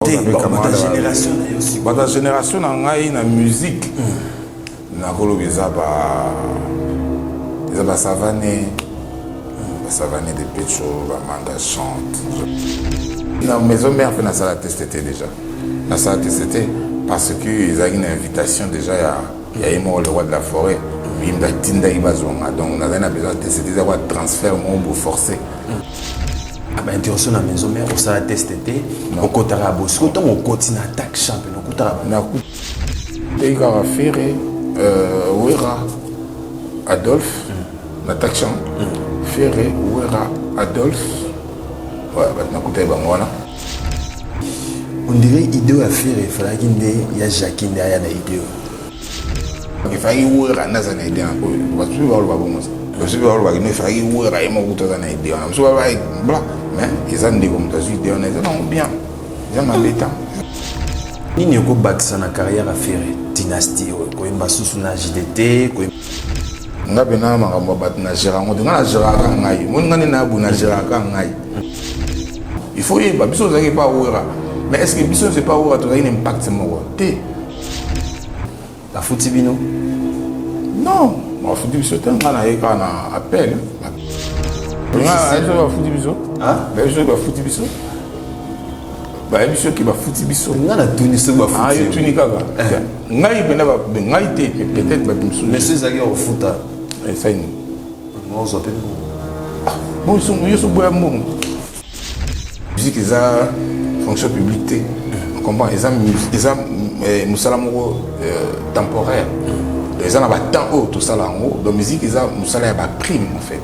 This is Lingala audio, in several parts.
La génération a une musique. La Savané de Pécho, Manga chante. La maison mère fait la salle TST déjà. La salle TST parce qu'ils ont une invitation déjà. Il y a le roi de la forêt. Donc on a besoin de TST, il y a un transfert forcé. Intervention dans la maison mère, on s'est testé, on continue à bosser, on continue à attaquer champion, on continue à faire Ouera Adolphe, l'attaque champ, Ferré Ouera Adolphe, on dirait idée à faire, il fallait qu'il y ait Jacqueline derrière la idée. Il fallait Ouera Nazana idée, on va suivre le babou. Je suis pas là, il fallait Ouera et mon couteau dans la idée, on va blanc. Mais ils ont dit comme tu dis, on est bien. Ils ont embêté. Il y a une carrière à faire, dynastie, il y a une JDT. Il faut y aller, pas mais est-ce que Bisson c'est pas où tu as un impact sur moi? La Foutibino? Non, la Foutibino, c'est un appel. Il y a un Foutibiso. Il y a un Foutibiso. Il y a un Foutibiso qui va Foutibiso. Il y a un Foutibiso. Ah, il y a un Tunika. Il y a un peut-être. Mais c'est ça qui est au foot. Et ça, il moi, je s'appelle. Bon, ils sont bien. La musique, ils ont fonction publique. On comprend. Ils ont Moussalamoro temporaire. Ils ont un temps haut, tout ça là en haut. Donc, la musique, ils ont Moussalamoro prime en fait.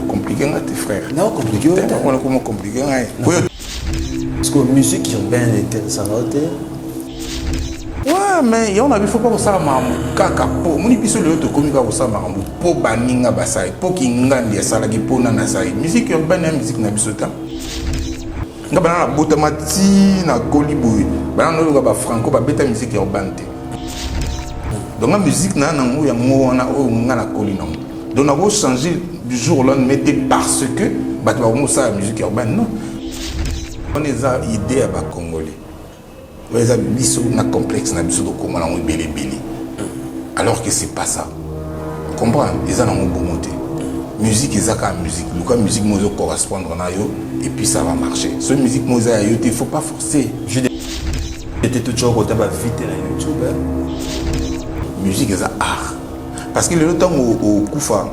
Compliqué, tes frères. Non, compliqué. On est comment compliqué. Parce que la musique urbaine était ça va être. Ouais, mais on a vu faut pas que ça marche. Kaka po, mon épisode le autre comique que ça marche. Po baninga basai, po kingandi ça la qui po nana sai. Musique urbaine, musique na bisota. Nga bana na botamati na Koliboui. Bana no ba franco ba beta musique urbaine. Donc la musique na na ngo ya ngo na o nga na kolina. Donc on a changé du jour au lendemain parce que bah tu vas voir ça la musique urbaine non. On est à idée à bas congolais. On est à biso na complexe na biso de comment on est belé. Alors que c'est pas ça. Tu comprends? Ils ont un bon monté. Musique ils ont qu'à musique. Le cas musique moi correspondre na yo et puis ça va marcher. Ce musique moi ça yo il faut pas forcer. Je était tout chaud quand tu vas vite na YouTube. Musique ils ont art. Parce que le temps au Koufa,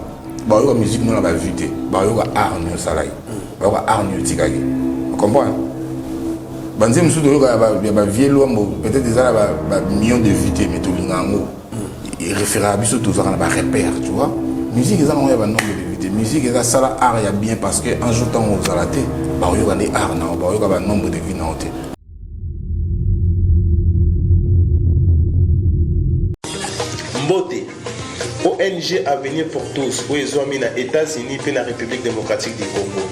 la musique nous l'a vu, art nous salai, art nous tigagi. Vous comprenez? Banzé monsieur de l'eau, vieux peut-être des millions de vues, mais tout l'ingango. Il réfère à biso tous en repère, tu vois. Musique ils ont un nombre de vues. Musique ils ont ça art il y a bien parce que un jour tant on zalaté, il y a des art non, il y a un nombre de vues non. Mbote. ONG Avenir pour tous, aux États-Unis et la République démocratique du Congo.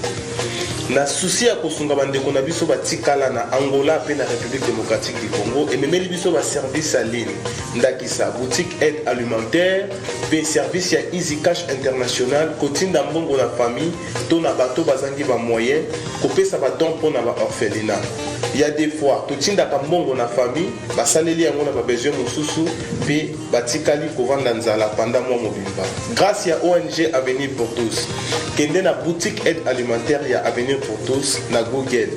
Na souci à kosunga bandeko na biso batikala na Angola et la République démocratique du Congo et même biso ba service à ligne ndakisa boutique aide alimentaire pe service ya Easy Cash International kotinda mbongo na famille to na bato bazangi ba moyen kopesa ba don pona ba orphelinat. Il y a des fois totinda ka mbongo na famille basaleli yango na ba besoin mosusu pe batikali kovanda nzala pendant mois mobimba. Grâce à ONG Avenir pour tous kende na boutique aide alimentaire ya Avenir pour tous na Google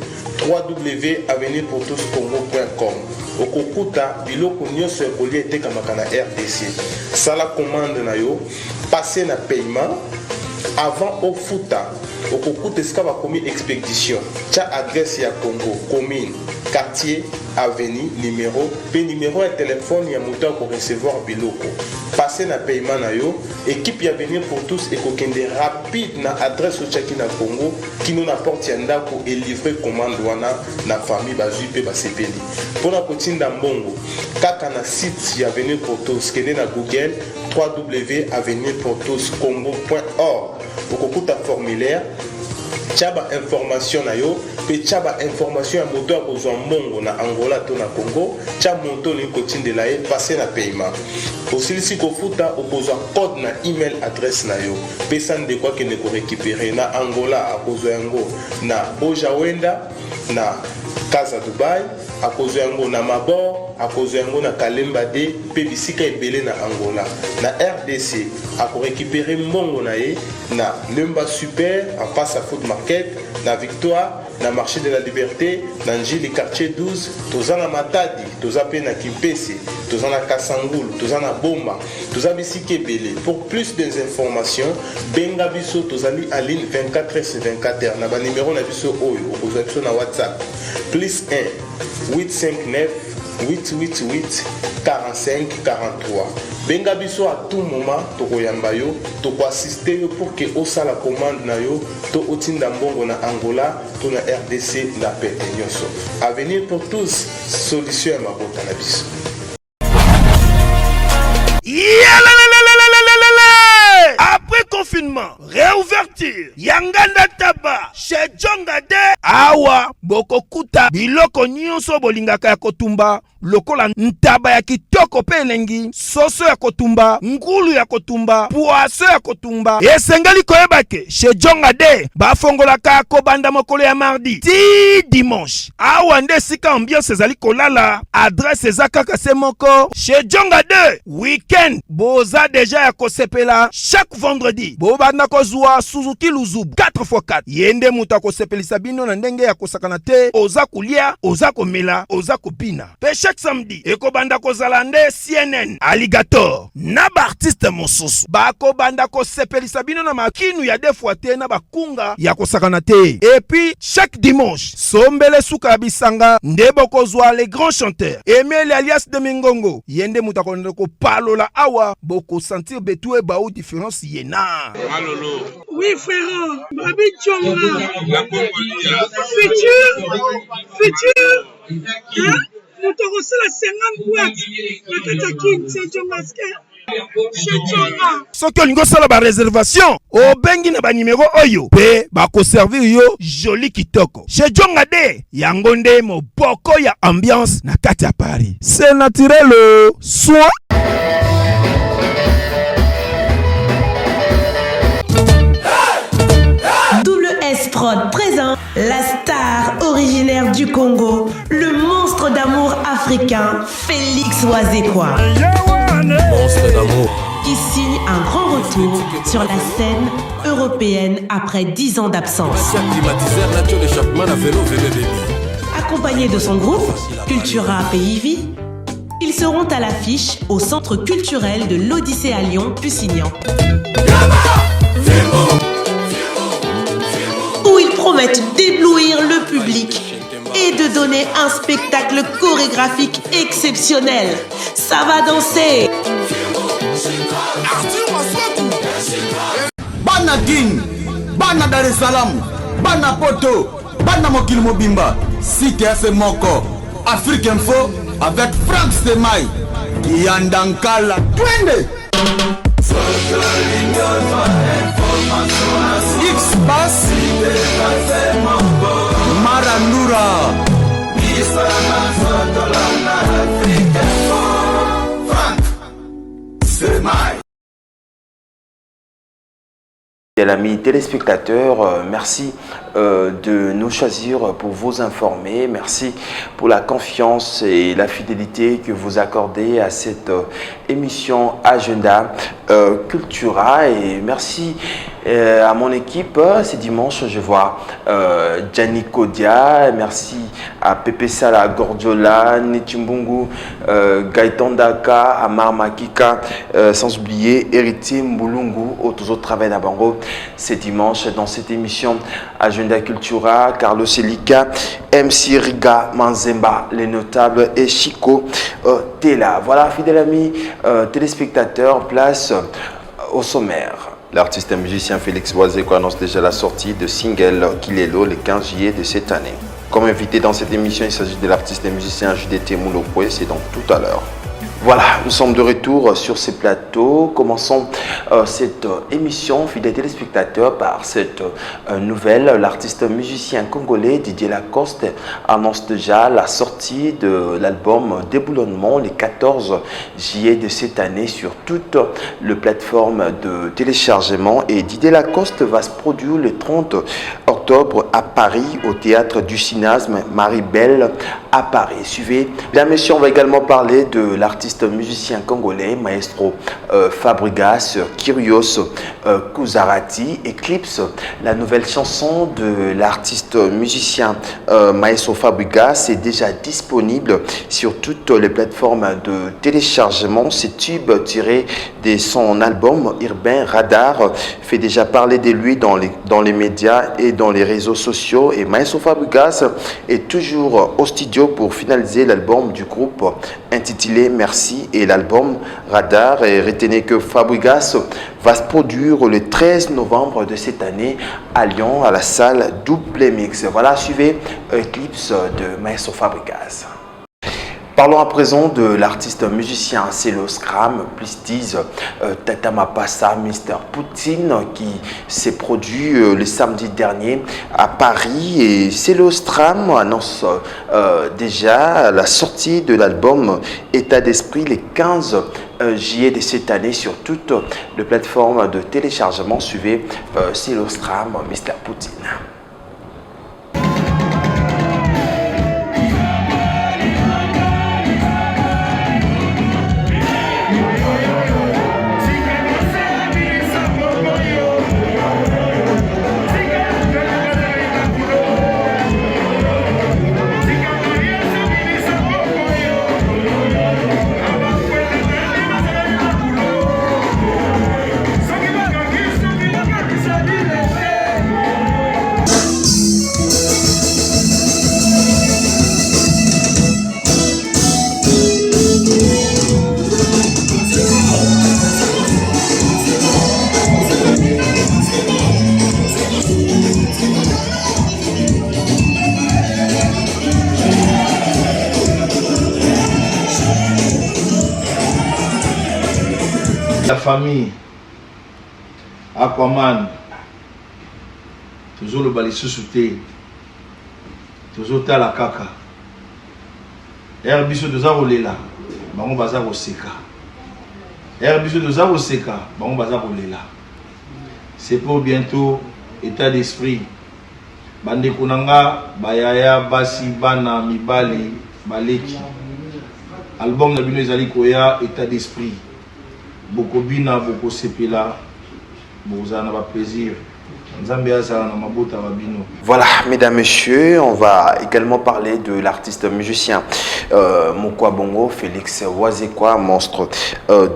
www.avenirpourtouscongo.com okokuta biloko nyonso ekoli etekamaka na RDC sala commande na yo passer na paiement avant au futa okokuta esika bakomi expédition tia adresse ya Congo commune quartier avenue numéro pe numéro ya téléphone ya moto ko recevoir biloko passer na paiement na yo équipe ya venir pour tous ekokende rapide na adresse au chaki na Congo kino na porte ya ndako et livrer commande wana na famille bazui pe basepeli pona kotinda mbongo kaka na site ya venir pour tous kende na Google www.avenirpourtouscongo.org okokuta formulaire tchaba information na yo pe tchaba information ya moto ya kozwa mbongo na Angola to na Congo tcha moto ni kotindela ye passer na paiement osilisi kofuta okozwa code na email adresse na yo pe sande kwa kene ko récupérer na Angola akozwa yango na Ojawenda na Casa Dubai, à cause yango na Mabor, à cause yango na Kalemba D, pe bisika ebele na Angola. Na RDC, à récupérer mbongo na ye, na Lemba Super, en face à Food Market, na Victoire, na Marché de la Liberté, na Njili Quartier 12, toza na Matadi, toza pe na Kimpese, toza na Kasangulu, toza na Bomba, toza bisika ebele. Pour plus d'informations, benga biso tozali en ligne 24h/24h na ba numéro na biso oyo, okozwa biso na WhatsApp. Plus 1 859 888 45 43. Benga biso à tout moment, tokoyamba yo, toko assister yo pour que osala commande na yo, to otinda mbongo na Angola, to na RDC na pete nyonso. Avenir pour tous, solution ya mabota na biso. Après confinement, réouverture, Yanganda Taba, chez Djongade, Awa, Bokokuta, Biloko Nyonso Bolingaka ya Kotumba, lokola ntaba ya kitoko pe elengi, soso ya kotumba, ngulu ya kotumba, poaso ya kotumba. Esengali koyebake, chez Djongade, bafongolaka kobanda mokolo ya mardi, ti dimanche. Awa nde sika ambiance ezali kolala, adresse ezaka se moko, chez Djongade, weekend, boza deja ya kosepela, chaque vendredi, bobanda kozwa Suzuki Luzubu 4x4. Yende muta kosepelisa bino na ndenge ya kosakana te, oza kulia, oza komela, oza kopina. Pe chaque samedi, ekobanda kozala nde CNN, Alligator, na ba artiste mosusu. Bako banda kosepelisa bino na makinu ya defwa te na bakunga ya kosakana te. Et puis, chaque dimanche, sombele suka bisanga, nde bokozwa les grands chanteurs. Emile alias de Mingongo, yende muta ko palola awa, boko sentir betue ba ou différence yena. Malolo. Oui frère, Babi Tchonga. Futur. Hein? Nous t'avons la 50 boîtes. La Katakin, c'est Tchongaske. Soki olingo sala ba réservation, obengi na ba numéro oyo, pe ba ko servir yo joli kitoko. Chez Djongade, yango nde moboko ya ambiance na kati ya Paris. C'est naturel, soit Prod présent la star originaire du Congo, le monstre d'amour africain, Félix Wazekwa. Monstre d'amour. Qui signe un grand retour sur la scène européenne après 10 ans d'absence. Accompagné de son groupe, Cultura Pays-Vie, ils seront à l'affiche au Centre culturel de l'Odyssée à Lyon, Pusignan. Où ils promettent d'éblouir le public et de donner un spectacle chorégraphique exceptionnel. Ça va danser. Bana King, Bana Dar es Salaam, Bana Poto, Bana Mokil Mobimba, Cité Moko, Afrique Info avec Frank Stemai, Yandankala, Twende. X-Bass Marandura Frank Stemai. Amis téléspectateurs, merci de nous choisir pour vous informer. Merci pour la confiance et la fidélité que vous accordez à cette émission Agenda Cultura. Et merci à mon équipe. C'est dimanche, je vois Gianni Kodia. Merci à Pepe Sala, Gordiola, Netimbungu, Gaëtan Daka, Amar Makika, sans oublier Héritier Mbulungu, autres travail d'Abango. C'est dimanche dans cette émission Agenda Cultura, Carlos Elika, MC Riga Manzemba, les notables et Chico Tela. Voilà, fidèles amis téléspectateurs, place au sommaire. L'artiste et musicien Félix Wazekwa annonce déjà la sortie de single Kilelo le 15 juillet de cette année. Comme invité dans cette émission, il s'agit de l'artiste et musicien JDT Moulopoué, c'est donc tout à l'heure. Voilà, nous sommes de retour sur ces plateaux. Commençons cette émission, fidèles téléspectateurs, par cette nouvelle. L'artiste musicien congolais Didier Lacoste annonce déjà la sortie de l'album Déboulonnement le 14 juillet de cette année sur toutes les plateformes de téléchargement. Et Didier Lacoste va se produire le 30 octobre octobre à Paris, au théâtre du Cinéasme Marie-Belle à Paris. Suivez. Mesdames et messieurs, on va également parler de l'artiste musicien congolais, maestro Fabregas Kyrios Kuzarati, Eclipse, la nouvelle chanson de l'artiste musicien maestro Fabregas est déjà disponible sur toutes les plateformes de téléchargement. Ces tubes tirés de son album Urbain Radar fait déjà parler de lui dans les médias et dans les réseaux sociaux, et maestro Fabregas est toujours au studio pour finaliser l'album du groupe intitulé Merci et l'album Radar. Et retenez que Fabregas va se produire le 13 novembre de cette année à Lyon à la salle Double Mix. Voilà, suivez Eclipse de maestro Fabregas. Parlons à présent de l'artiste musicien Celo Scram, plus disent Tata Mapassa, Mr. Poutine, qui s'est produit le samedi dernier à Paris. Et Celo Scram annonce déjà la sortie de l'album État d'esprit le 15 juillet de cette année sur toutes les plateformes de téléchargement. Suivez Celo Scram, Mr. Poutine. La famille Aquaman toujours le balisusu te toujours tala kaka biso toza kolela bango baza koseka biso toza koseka bango baza kolela. C'est pour bientôt état d'esprit bandeko nanga bayaya basi bana mibali baleki album na bino ezali koya état d'esprit. Beaucoup bina, beaucoup sepela, beaucoup na ba plaisir. Voilà, mesdames, messieurs, on va également parler de l'artiste musicien Mokwa Bongo, Félix Wazekwa, monstre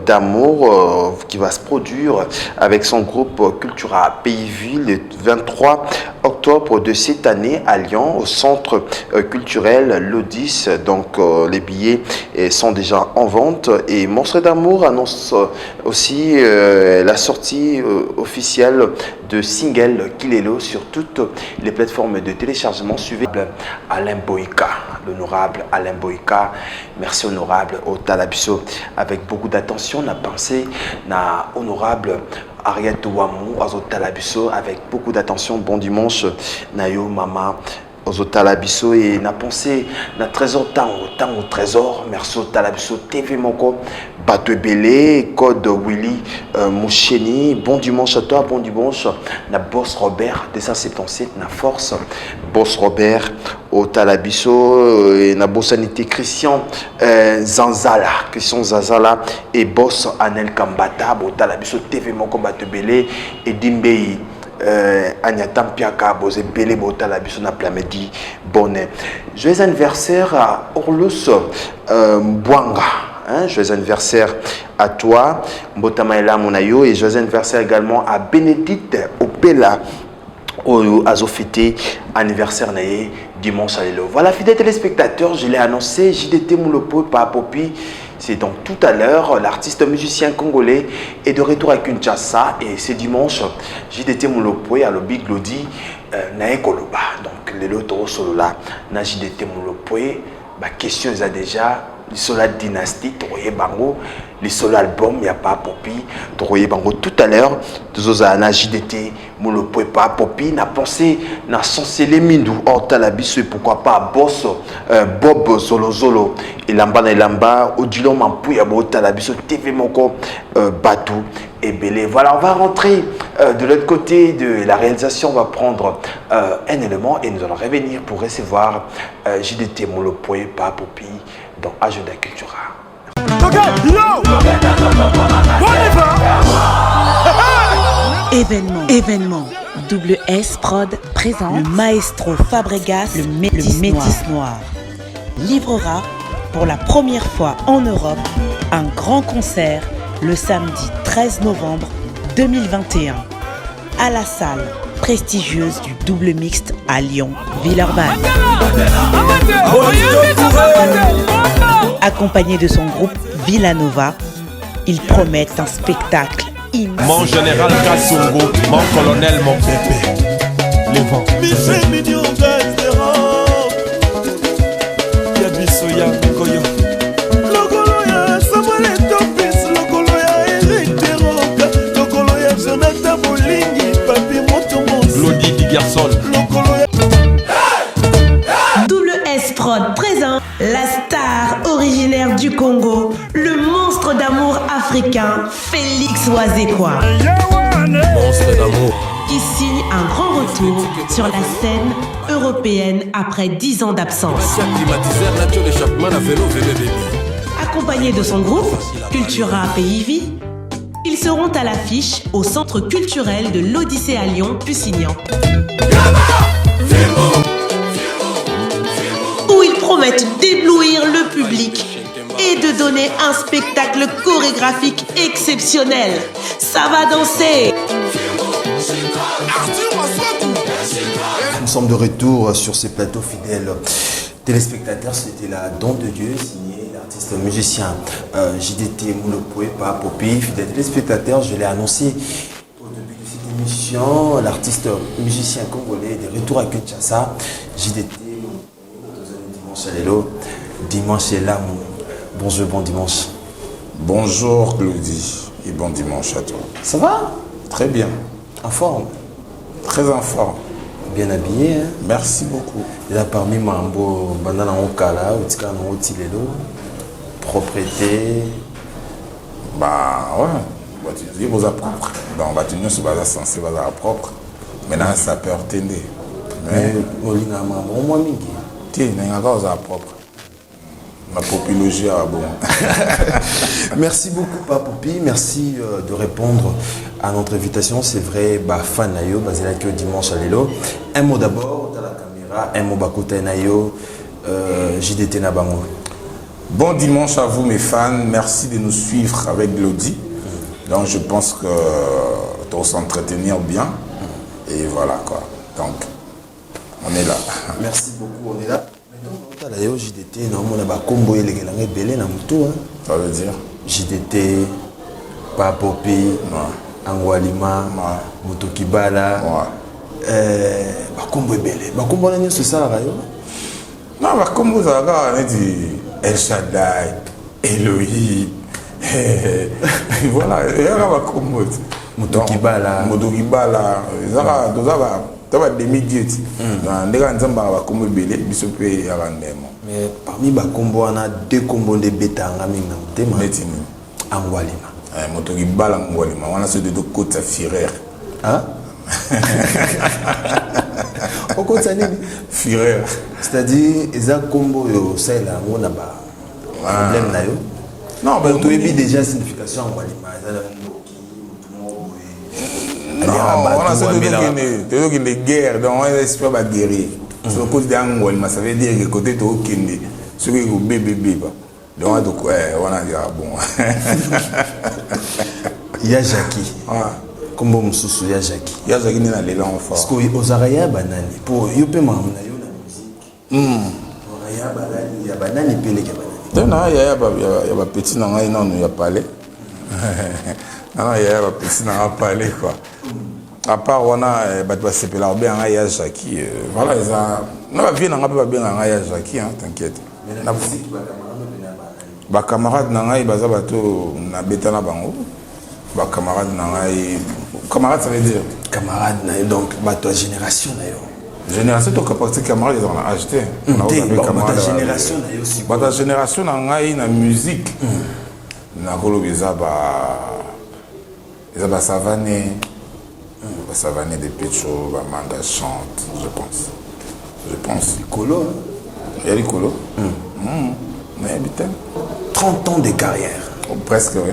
d'amour, qui va se produire avec son groupe Cultura Pays-Vie le 23 octobre de cette année à Lyon, au centre culturel Lodis. Donc les billets sont déjà en vente, et Monstre d'amour annonce aussi la sortie officielle de single Kilelo sur toutes les plateformes de téléchargement. Suivez Alain Boïka, l'honorable Alain Boïka. Merci honorable au Talabiso. Avec beaucoup d'attention, on a pensé na honorable Ariette Ouamou au Talabiso avec beaucoup d'attention. Bon dimanche, Nayo Mama. Aux Talabiso, et n'a pensé na trésor temps au trésor. Merci au Talabiso TV Moko Bateau Belé, Code Willy Moucheni. Bon dimanche à toi, bon dimanche na Boss Robert 277 na Force Boss Robert au Talabiso, et na Bossanité Christian Zanzala et Boss Anel Kambata au Talabiso TV Moko Bateau Belé et Dimbei Agnatam Piaka Bose Belé Bota la Bissona Plamedi Bonnet. Joyeux anniversaire à Orlus Bwanga. Joyeux anniversaire à toi, Mbotamaela Monayo, et joyeux anniversaire également à Bénédicte Opela Azofité, anniversaire naïe dimanche à l'élo. Voilà, fidèles téléspectateurs, je l'ai annoncé, JDT Moulopo par Popi. C'est donc tout à l'heure, l'artiste musicien congolais est de retour à Kinshasa, et c'est dimanche, JDT Moulopo à l'Obi Glody Nae Koloba. Donc, les lotos solo là, na JDT Moulopo, ma question est déjà. Les sola dynastie, Troye Bango, les sola album, il n'y a pas Popi, Troye Bango. Tout à l'heure, nous avons JDT, Moulopo et pas Popi, n'a pensé, n'a censé les mindou, or Talabiso, pourquoi pas Boss, Bob Zolo, et Lamba, Odilon Mampouya, Talabiso, TV Moko, Batou et Belé. Voilà, on va rentrer De l'autre côté de la réalisation, on va prendre un élément et nous allons revenir pour recevoir JDT Molopoe Papopi dans Agenda Cultura. Événement. Double S Prod présente le maestro Fabregas, le métis noir, livrera pour la première fois en Europe un grand concert le samedi 13 novembre 2021 à la salle prestigieuse du Double Mixte à Lyon, Villeurbanne. Accompagné de son groupe Villanova, il promet un spectacle immense. Mon général Kassongo, mon colonel, mon bébé. Les vents. Double S Prod présente la star originaire du Congo, le monstre d'amour africain, Félix Wazekwa. Monstre d'amour. Qui signe un grand retour sur la scène européenne après 10 ans d'absence. Accompagné de son groupe, Cultura PIV, ils seront à l'affiche au Centre culturel de l'Odyssée à Lyon, Pusignan. Où ils promettent d'éblouir le public et de donner un spectacle chorégraphique exceptionnel. Ça va danser! Nous sommes de retour sur ces plateaux fidèles téléspectateurs. C'était la Don de Dieu, signé l'artiste musicien JDT Molopoe Papopi. Fidèles téléspectateurs, je l'ai annoncé au début de cette émission, l'artiste musicien congolais de retour à Kinshasa, JDT dimanche à l'élo, dimanche est là. Bonjour, bon dimanche. Bonjour Claudie et bon dimanche à toi. Ça va? Très bien. En forme? Très en forme. Bien habillé, hein? Merci beaucoup. Et là, parmi Mambo, Bandana Okala, Utika Otilelo, propreté. Bah ouais, tu dis vos propres. Dans Batignon, c'est pas censé être propre. Maintenant, ça peut retenir. Mais, Molina Mambo, moi, Mingi. Tiens, il y a encore propre. Ma populogie a bon. Merci beaucoup, Papopi. Merci de répondre à notre invitation. C'est vrai, fan nayo, basé là dimanche à l'élo. Un mot d'abord dans la caméra, un mot bakote nayo, JDT Nabango. Bon dimanche à vous, mes fans. Merci de nous suivre avec Glody. Donc, je pense que tu vas s'entretenir bien. Et voilà quoi. Donc, on est là. Merci beaucoup, on est là. D'ailleurs, JDT, on a combo belé na mutu. Ça veut dire JDT, Papopi, Angwalima, Mutokibala. Combo belé. Combo na c'est ça là. Non, combo ça va dit El Shaddai, Elohim. Voilà, il y a un combo. Mutokibala. Ça demi-dieu. Mais parmi les combos, on a deux combos de bêta en Angwalima. Angwalima. On a ceux de deux côtes à Firer. Hein? Au côté de Firer. C'est-à-dire, ils ont combo, c'est là, on a un problème. Non, mais tu as déjà signification Angwalima. Non, on a ceux qui les guerres, donc on espère pas guérir. Sur le côté d'Angwalima, ça veut dire que côté de Okende, ceux qui ont bébé. Donc on a dit, bon. Il y a Jackie. Comment Moussou, il y a Jackie. Il y a Jackie qui est dans l'élan fort. Parce que aux Araya banani, pour Yopé Mamouna, il y a la musique. Il y a banani, il y a banani. Il y a petit, il y a parlé. Non, il y a petit, il y a parlé quoi. À part on a il y a Jackie. Voilà, on va bien il y a Jackie, t'inquiète. Les camarades na betana bango. Camarades camarades ça veut dire camarades donc ta génération génération to capacité camarades ils ont acheté ta génération aussi ta génération na musique na kolo bizaba savane Savané de Pecho, Amanda chante, je pense. Colo. Il y a du colo. Mais putain. 30 ans de carrière. Oh, presque, oui.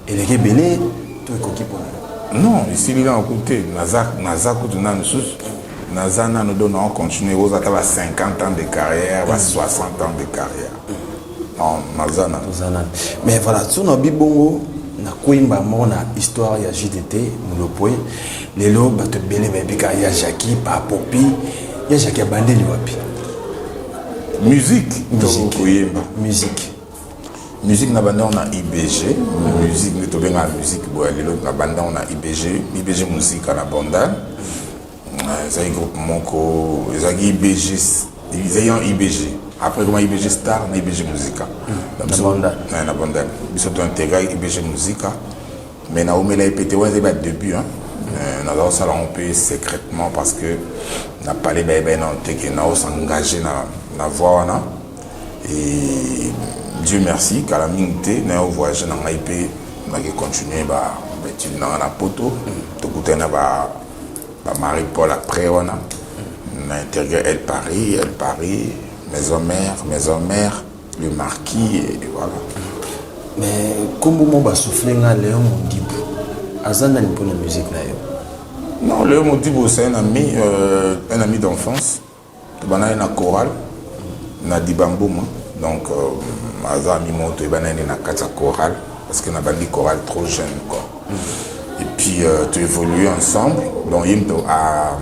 Et les Belé, tout est coquille pour nous. Non, ici, il a écouté. Naza, Nazana nous donne, on continue. Vous avez 50 ans de carrière, 60 ans de carrière. Non, Nazana. Mais voilà, sur nos bibongo, na kuimba mona histoire ya JDT, Mulopwe. Lelo, bato belé, bébika, ya Jackie, pa Popi, ya Jackie Bandeli wapi. Musique. Musique na banda on a IBG, musique ne tobe na musique bo lelo na banda on a IBG musique na banda. Ça groupe moko, ça IBG, ils ont IBG. Après comment IBG Star na IBG Musica. Na banda. Ils sont intégrés IBG Musica. Mais na omela IPT ouais c'est début hein. Na dans ça on peut secrètement parce que n'a pas les bébés non teke na s'engager na voix na et Dieu merci qu'à la minute na voyage na IP na continuer ba tu na poto to kutena ba Marie-Paul après on a intégré Elle Paris Maison Mère le Marquis et voilà. Mais comment on va souffler na Léon Modibo azana ni pour la musique na yo. Non, Léon Modibo c'est un ami d'enfance. Bana na chorale na Dibambouma donc azami moto bana na kata chorale parce que na bandi chorale trop jeune quoi. Et puis tu évolues ensemble donc yimto à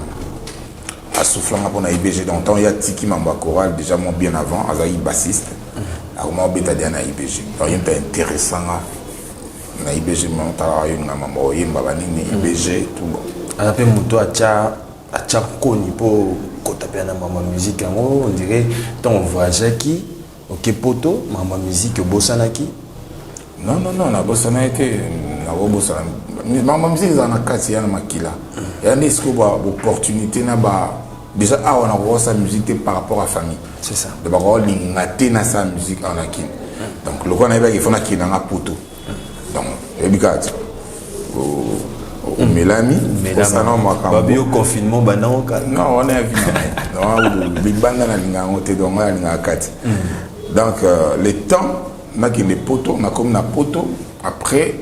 soufflant pour na IBG donc il y a Tiki Mamba chorale déjà moi bien avant azali bassiste alors beta na IBG donc yimto intéressant na IBG monta yinga mambo yimba banini IBG tout bon après moto acha koni po kota na mama musique on dirait ton voyage qui OK poto mama musique bosanaki non na bosanaki na bosana mama musique za na kati ya makila ya nisiko ba opportunité na ba déjà on a reçu sa musique par rapport à famille c'est ça de ba lingaté na sa musique en akin donc le qu'on a il faut na kina na poto donc ebikat Mélanie, au confinement, non, on est à donc, le temps, on a les poteaux, on a comme un poteau. Après,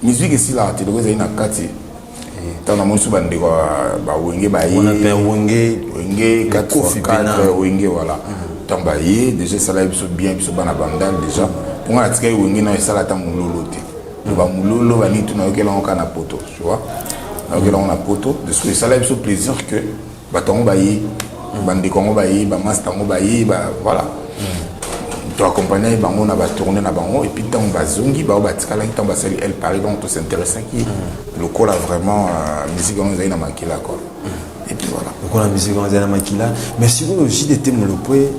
musique ici là, tu dois aller dans le quartier. Tant on a monsieur Bandé, on appelle Wenge, 4x4, Wenge, voilà. Tant baillé, déjà ça là, il bien, il bien na bandal déjà. Pour moi, tu as Wenge, non, ça là, t'as mon loloté. Mulolo va ni tout na okela on kana poto tu vois na okela on a poto de ce que ça là c'est plaisir que batongo bayi bande kongo bayi ba master ngo bayi ba voilà tu accompagner bango na ba tourner na bango et puis tant bazongi ba batikala tant ba sali Elle Paris donc tout s'intéressant qui le col a vraiment musique on a na makila quoi et puis voilà le col la musique on a na makila mais si vous aussi de thème le poé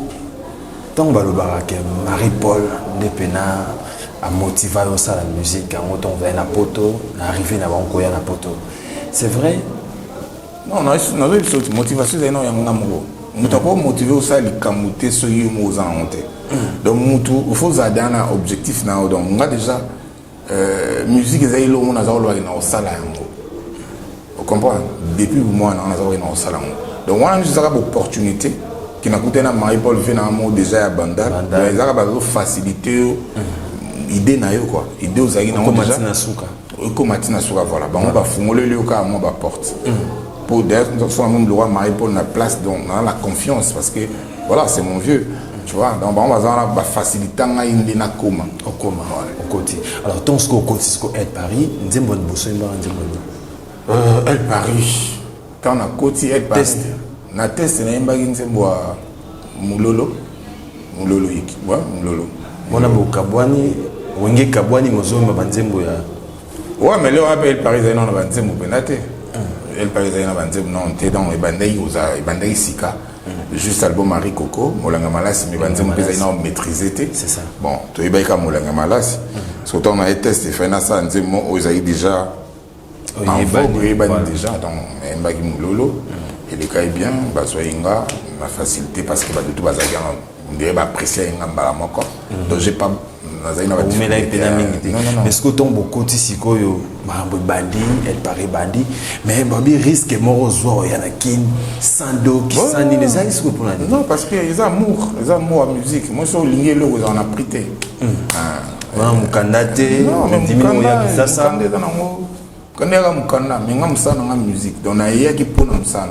tant ba le barake Marie-Paul de Pena à motiver aussi la musique en autant vers la poto arriver na bankoya na poto c'est vrai non motivation c'est non yanga mo mutu ko motiver aussi les kamuté so yimo za honte donc mutu il faut zadana objectif na donc on a déjà musique ezali lo mona za lo na osala yango vous comprenez depuis moi na za na osala yango donc on a juste une opportunité qui n'a coûté na Marie-Paul vient na mo déjà à bandal mais ça va faciliter idée na yo quoi idée aux aïe na matina suka voilà bah on va fumoler le cas moi ba porte pour d'ailleurs nous sommes même le roi Marie-Paul na place donc on a la confiance parce que voilà c'est mon vieux tu vois donc on va faciliter na indi na coma au côté alors ton ce côté ce Elle Paris nzembo bosso imba nzembo Elle Paris quand na côté Elle Paris na test na imba nzembo mulolo yiki ouais mulolo mona bokabwani Wenge kabwani mozomba banzembo ya ouais mais là on appelle Paris non na banzembo penate Elle Paris na banzembo non t'es dans les bandai sika juste album Marie Coco molanga malasi mais banzembo pesa ina maîtriser c'est ça bon to ibaika molanga malasi surtout on a test fait na ça nzembo ozaï déjà en vogue déjà donc mbaki mulolo et les cas bien basoinga ma facilité parce que ba tout bazaka on dirait apprécier un mbala moko donc j'ai pas mais ce que ton bokoti sikoyo marambo bandi elle paraît bandi mais babi risque morozo yanakin sando qui sandi les aïs ko pour non parce que ils amour à musique moi so lingé le vous en a prité non mukandate non mais ça ça quand on mukanda mais ngam ça na musique donc na yaki pour nam ça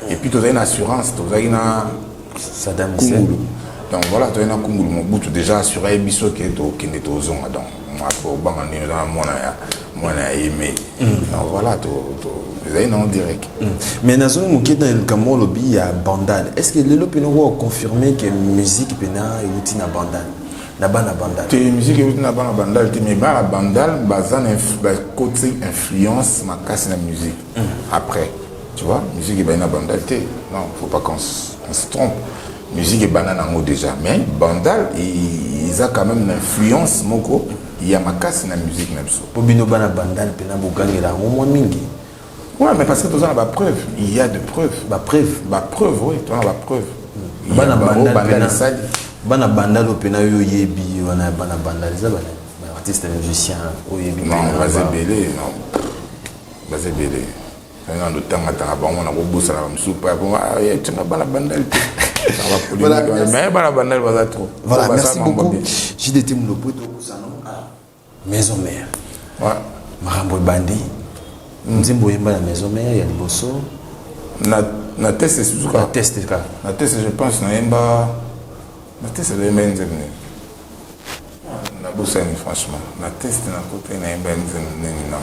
et puis tu as une assurance tu as une Saddam Hussein. Donc voilà, tu as une Kungulu Mobutu déjà assuré biso qui est au Kinetozon. Donc moi pour banganer moi na aimé. Donc voilà, tu as une en direct. Mais nazo muké dans le Cameroun lobby il y a bandal. Est-ce que le lobby nous confirmer que musique pena et outil na bandal? Na bana bandal. Tu musique et outil na bana bandal, tu mais la bandal bazan côté influence ma casse la musique. Après, tu vois, musique et bana bandal non, faut pas qu'on se trompe. Musique et banane en haut déjà, mais bandal ils ont quand même une influence moko. Il y a ma casse dans la musique même ça. Pour bino bana bandal pena buganga la au moins mingi. Ouais, mais parce que tu as la preuve, il y a de preuves. La preuve, oui, tu as la preuve. Bana bandal pena yo yebi wana bana bandal ça bana artiste musicien o yebi. Non, vas-y belé, non. Vas-y belé. On a temps à on a beau ça la soupe bon tu n'as pas la bandal. Voilà, voilà, merci beaucoup. JDT Moulopoto, Maison Mère. Ouais. Marambo Bandi. Nzimbo Yemba la Maison Mère, il y a le Bosso. Na test c'est tout. Na test ka. Na test je pense na Yemba. Na test le Menzemne. Na Bossani franchement. Na test na côté na Yemba Nzemne na.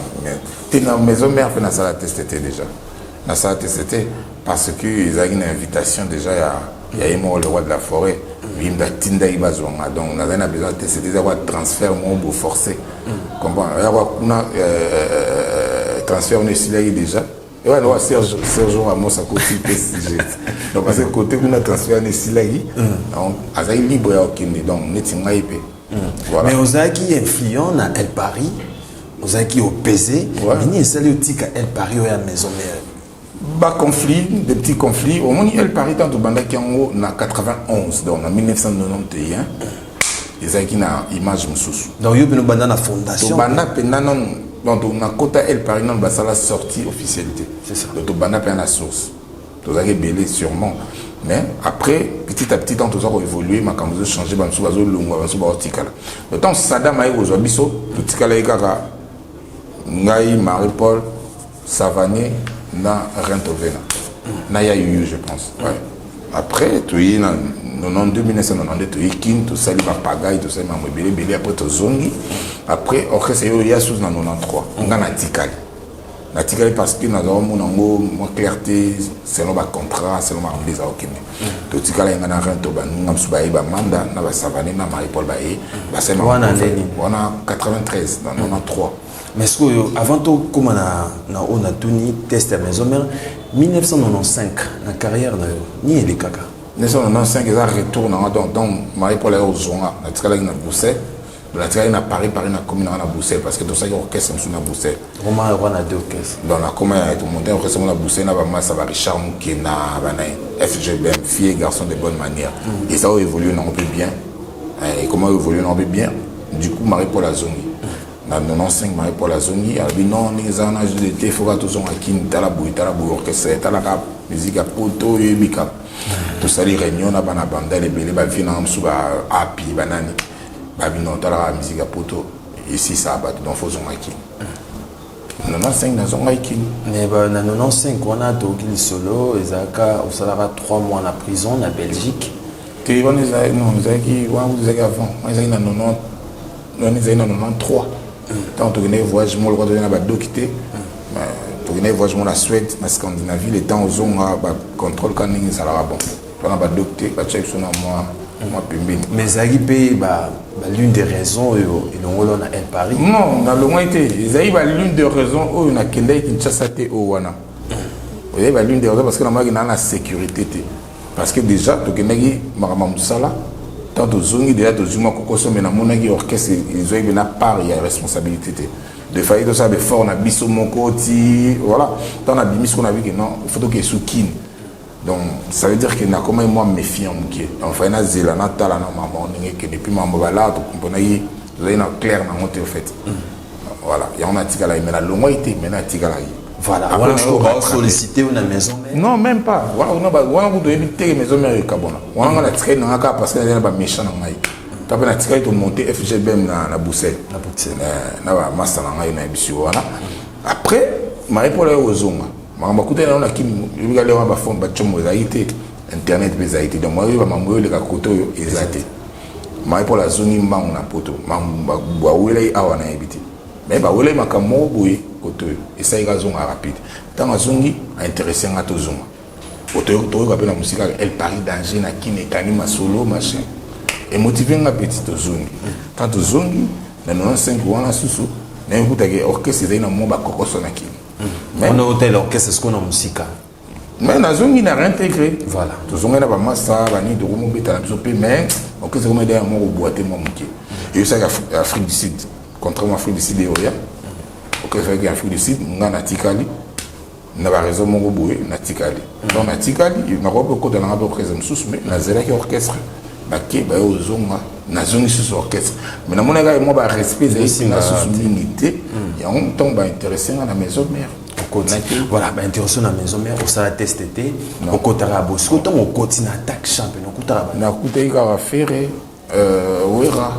T'es na Maison Mère fait na sala test déjà. Na sala test parce que ils ont une invitation déjà il y a le roi de la forêt, il m'a tinda ibazonga donc on a besoin de c'était des transfert mon forcé. Comprends? Il y a transfert on est ici déjà. Et ouais, là Serge Ramos à côté PSG. Donc parce que côté on a transfert on est ici là. Donc azai libre ya okende donc netinga ipé. Voilà. Mais Ozaki influent na El Paris, Ozaki au PZ, mais ni sali otika El Paris à Maison Mère. Des petits conflits. Au moins, elle parie tant au Banda qui en 91, donc en 1991. Ils ont une image moussous. Donc, il y a une banda na fondation. Banda penanon, donc on a quota elle parie non basa la sortie officialité. C'est ça. Donc Banda peine la source. Vous avez belé sûrement. Mais après, petit à petit, tant que ça a évolué, ma caméra a changé, bansou bazo lungo, bansou baotikala. Le temps Saddam a eu aux abisso, le tikala ekaka, Ngaï, Marie-Paul, Savané. Na Rentovena. Na ya eu je pense. Ouais. Après tu es dans 92 1992 tu es kin tu sali ba pagaille tu sali mambo belé après tu zongi après orchestre yo ya sous na 93 nga na tikali. Na tikali parce que na zo monango mo clarté selon ba contrat selon ma mbeza okene. Tu tikala nga na Rentoba ngam suba ba manda na ba Savané na Marie-Paul baé ba c'est on a 93 dans 93. Mais est-ce que avant tout, comme on a tuni test à Maison Mère, 1995, la carrière ni les caca. 1995, ils retournent donc Marie-Paul est aux Zonga, la Tkala na Bruxelles, la Tkala na Paris na commune na Bruxelles parce que tout ça il y a orchestre na Bruxelles. Romain on a deux orchestres. Dans la commune tout le monde orchestre na Bruxelles na ba massa ba Richard Mukena banay FGBM filles et garçons de bonne manière. Et ça a évolué on peut bien. Et comment évoluer on peut bien. Du coup Marie-Paul a zongi. Dans 95 Marie-Paul a zongi, elle dit non, les ans de il faut que tout soit qui talabou orchestre, talaka musique à poto et bika. Tout ça les réunions na bana banda les belé ba vina am suba api banani. Ba bino talaka musique à poto ici ça bat donc faut zonga qui. 95 na zonga qui. Mais bah dans 95 on a Togil solo ezaka au salara 3 mois en prison en Belgique. Tu vois les non, les qui wa vous avant, moi ils na 90 on est en 93. Tant que nous voyage mon le roi de la quitter pour nous voyage mon la Suède la Scandinavie les temps aux on a contrôle quand nous ça là bon pendant ba docteur ba check sur moi pembeni mais ça qui paye l'une des raisons et on a El Paris non dans le moins été ils a l'une des raisons où on a Kenda Kinshasa té au wana vous avez l'une des raisons parce que on a la sécurité parce que déjà to kenagi makamam sala tant aux zones déjà aux humains qu'on mais na monagi orchestre ils ont une part il y a responsabilité de faillir de ça de fort on a biso mokoti voilà tant on a bimis qu'on a vu que non il faut que sous kin donc ça veut dire que na comment moi méfiant mouké donc faina zela na tala na maman on est que depuis maman là to comprendre vous avez clair dans mon fait. Voilà, il y a un article là, mais la longue été, mais un article là. Voilà, on va solliciter une maison mère. Non, même pas. Voilà, on a évité la maison mère de Kabona. On a la traîne dans la carte parce qu'il y a des méchants dans la tu as tiré de monter FGBM dans la Bruxelles. La Bruxelles. Dans la masse dans la voilà. Après, je vais répondre aux zonga. Je vais écouter on a qui je vais aller fond bâtiment zaïté internet des zaïté. Donc moi je vais m'envoyer les côtés exacté. Je vais répondre la zone imba on a poto. Je vais aller à wana habiter. Mais bah aller makamo boy côté et ça ira zonga rapide. Tant la zongi intéressant à tout zonga. Auto to ka pena musique elle parie danger na qui n'est kanima solo machin. Et motiver un petit zone. Tant aux zones, dans 95 ans, on a sous mais vous avez orchestre, c'est un mot bakoko sonaki. On a hôtel orchestre, c'est ce qu'on a musique. Mais dans la zone, il n'a rien intégré. Voilà. Tout le monde a pas massa, bani de romo beta la bisopé, mais orchestre comme derrière moi au boîte mon mouké. Et ça Afrique du Sud, contrairement à Afrique du Sud et Oya. Orchestre avec Afrique du Sud, on a natikali. Na ba raison mon boé natikali. Donc natikali, il m'a repris côté dans la orchestre sous mais na zéro orchestre. Baké ba ozonga na zone sous orchestre mais na mona ga moi ba respect c'est na sous unité il y a un temps ba intéressé à la maison mère voilà ba intéressé na maison mère au sala testé au kotara bosco tant au côté na attaque champion au kotara na côté ga Ferré Ouera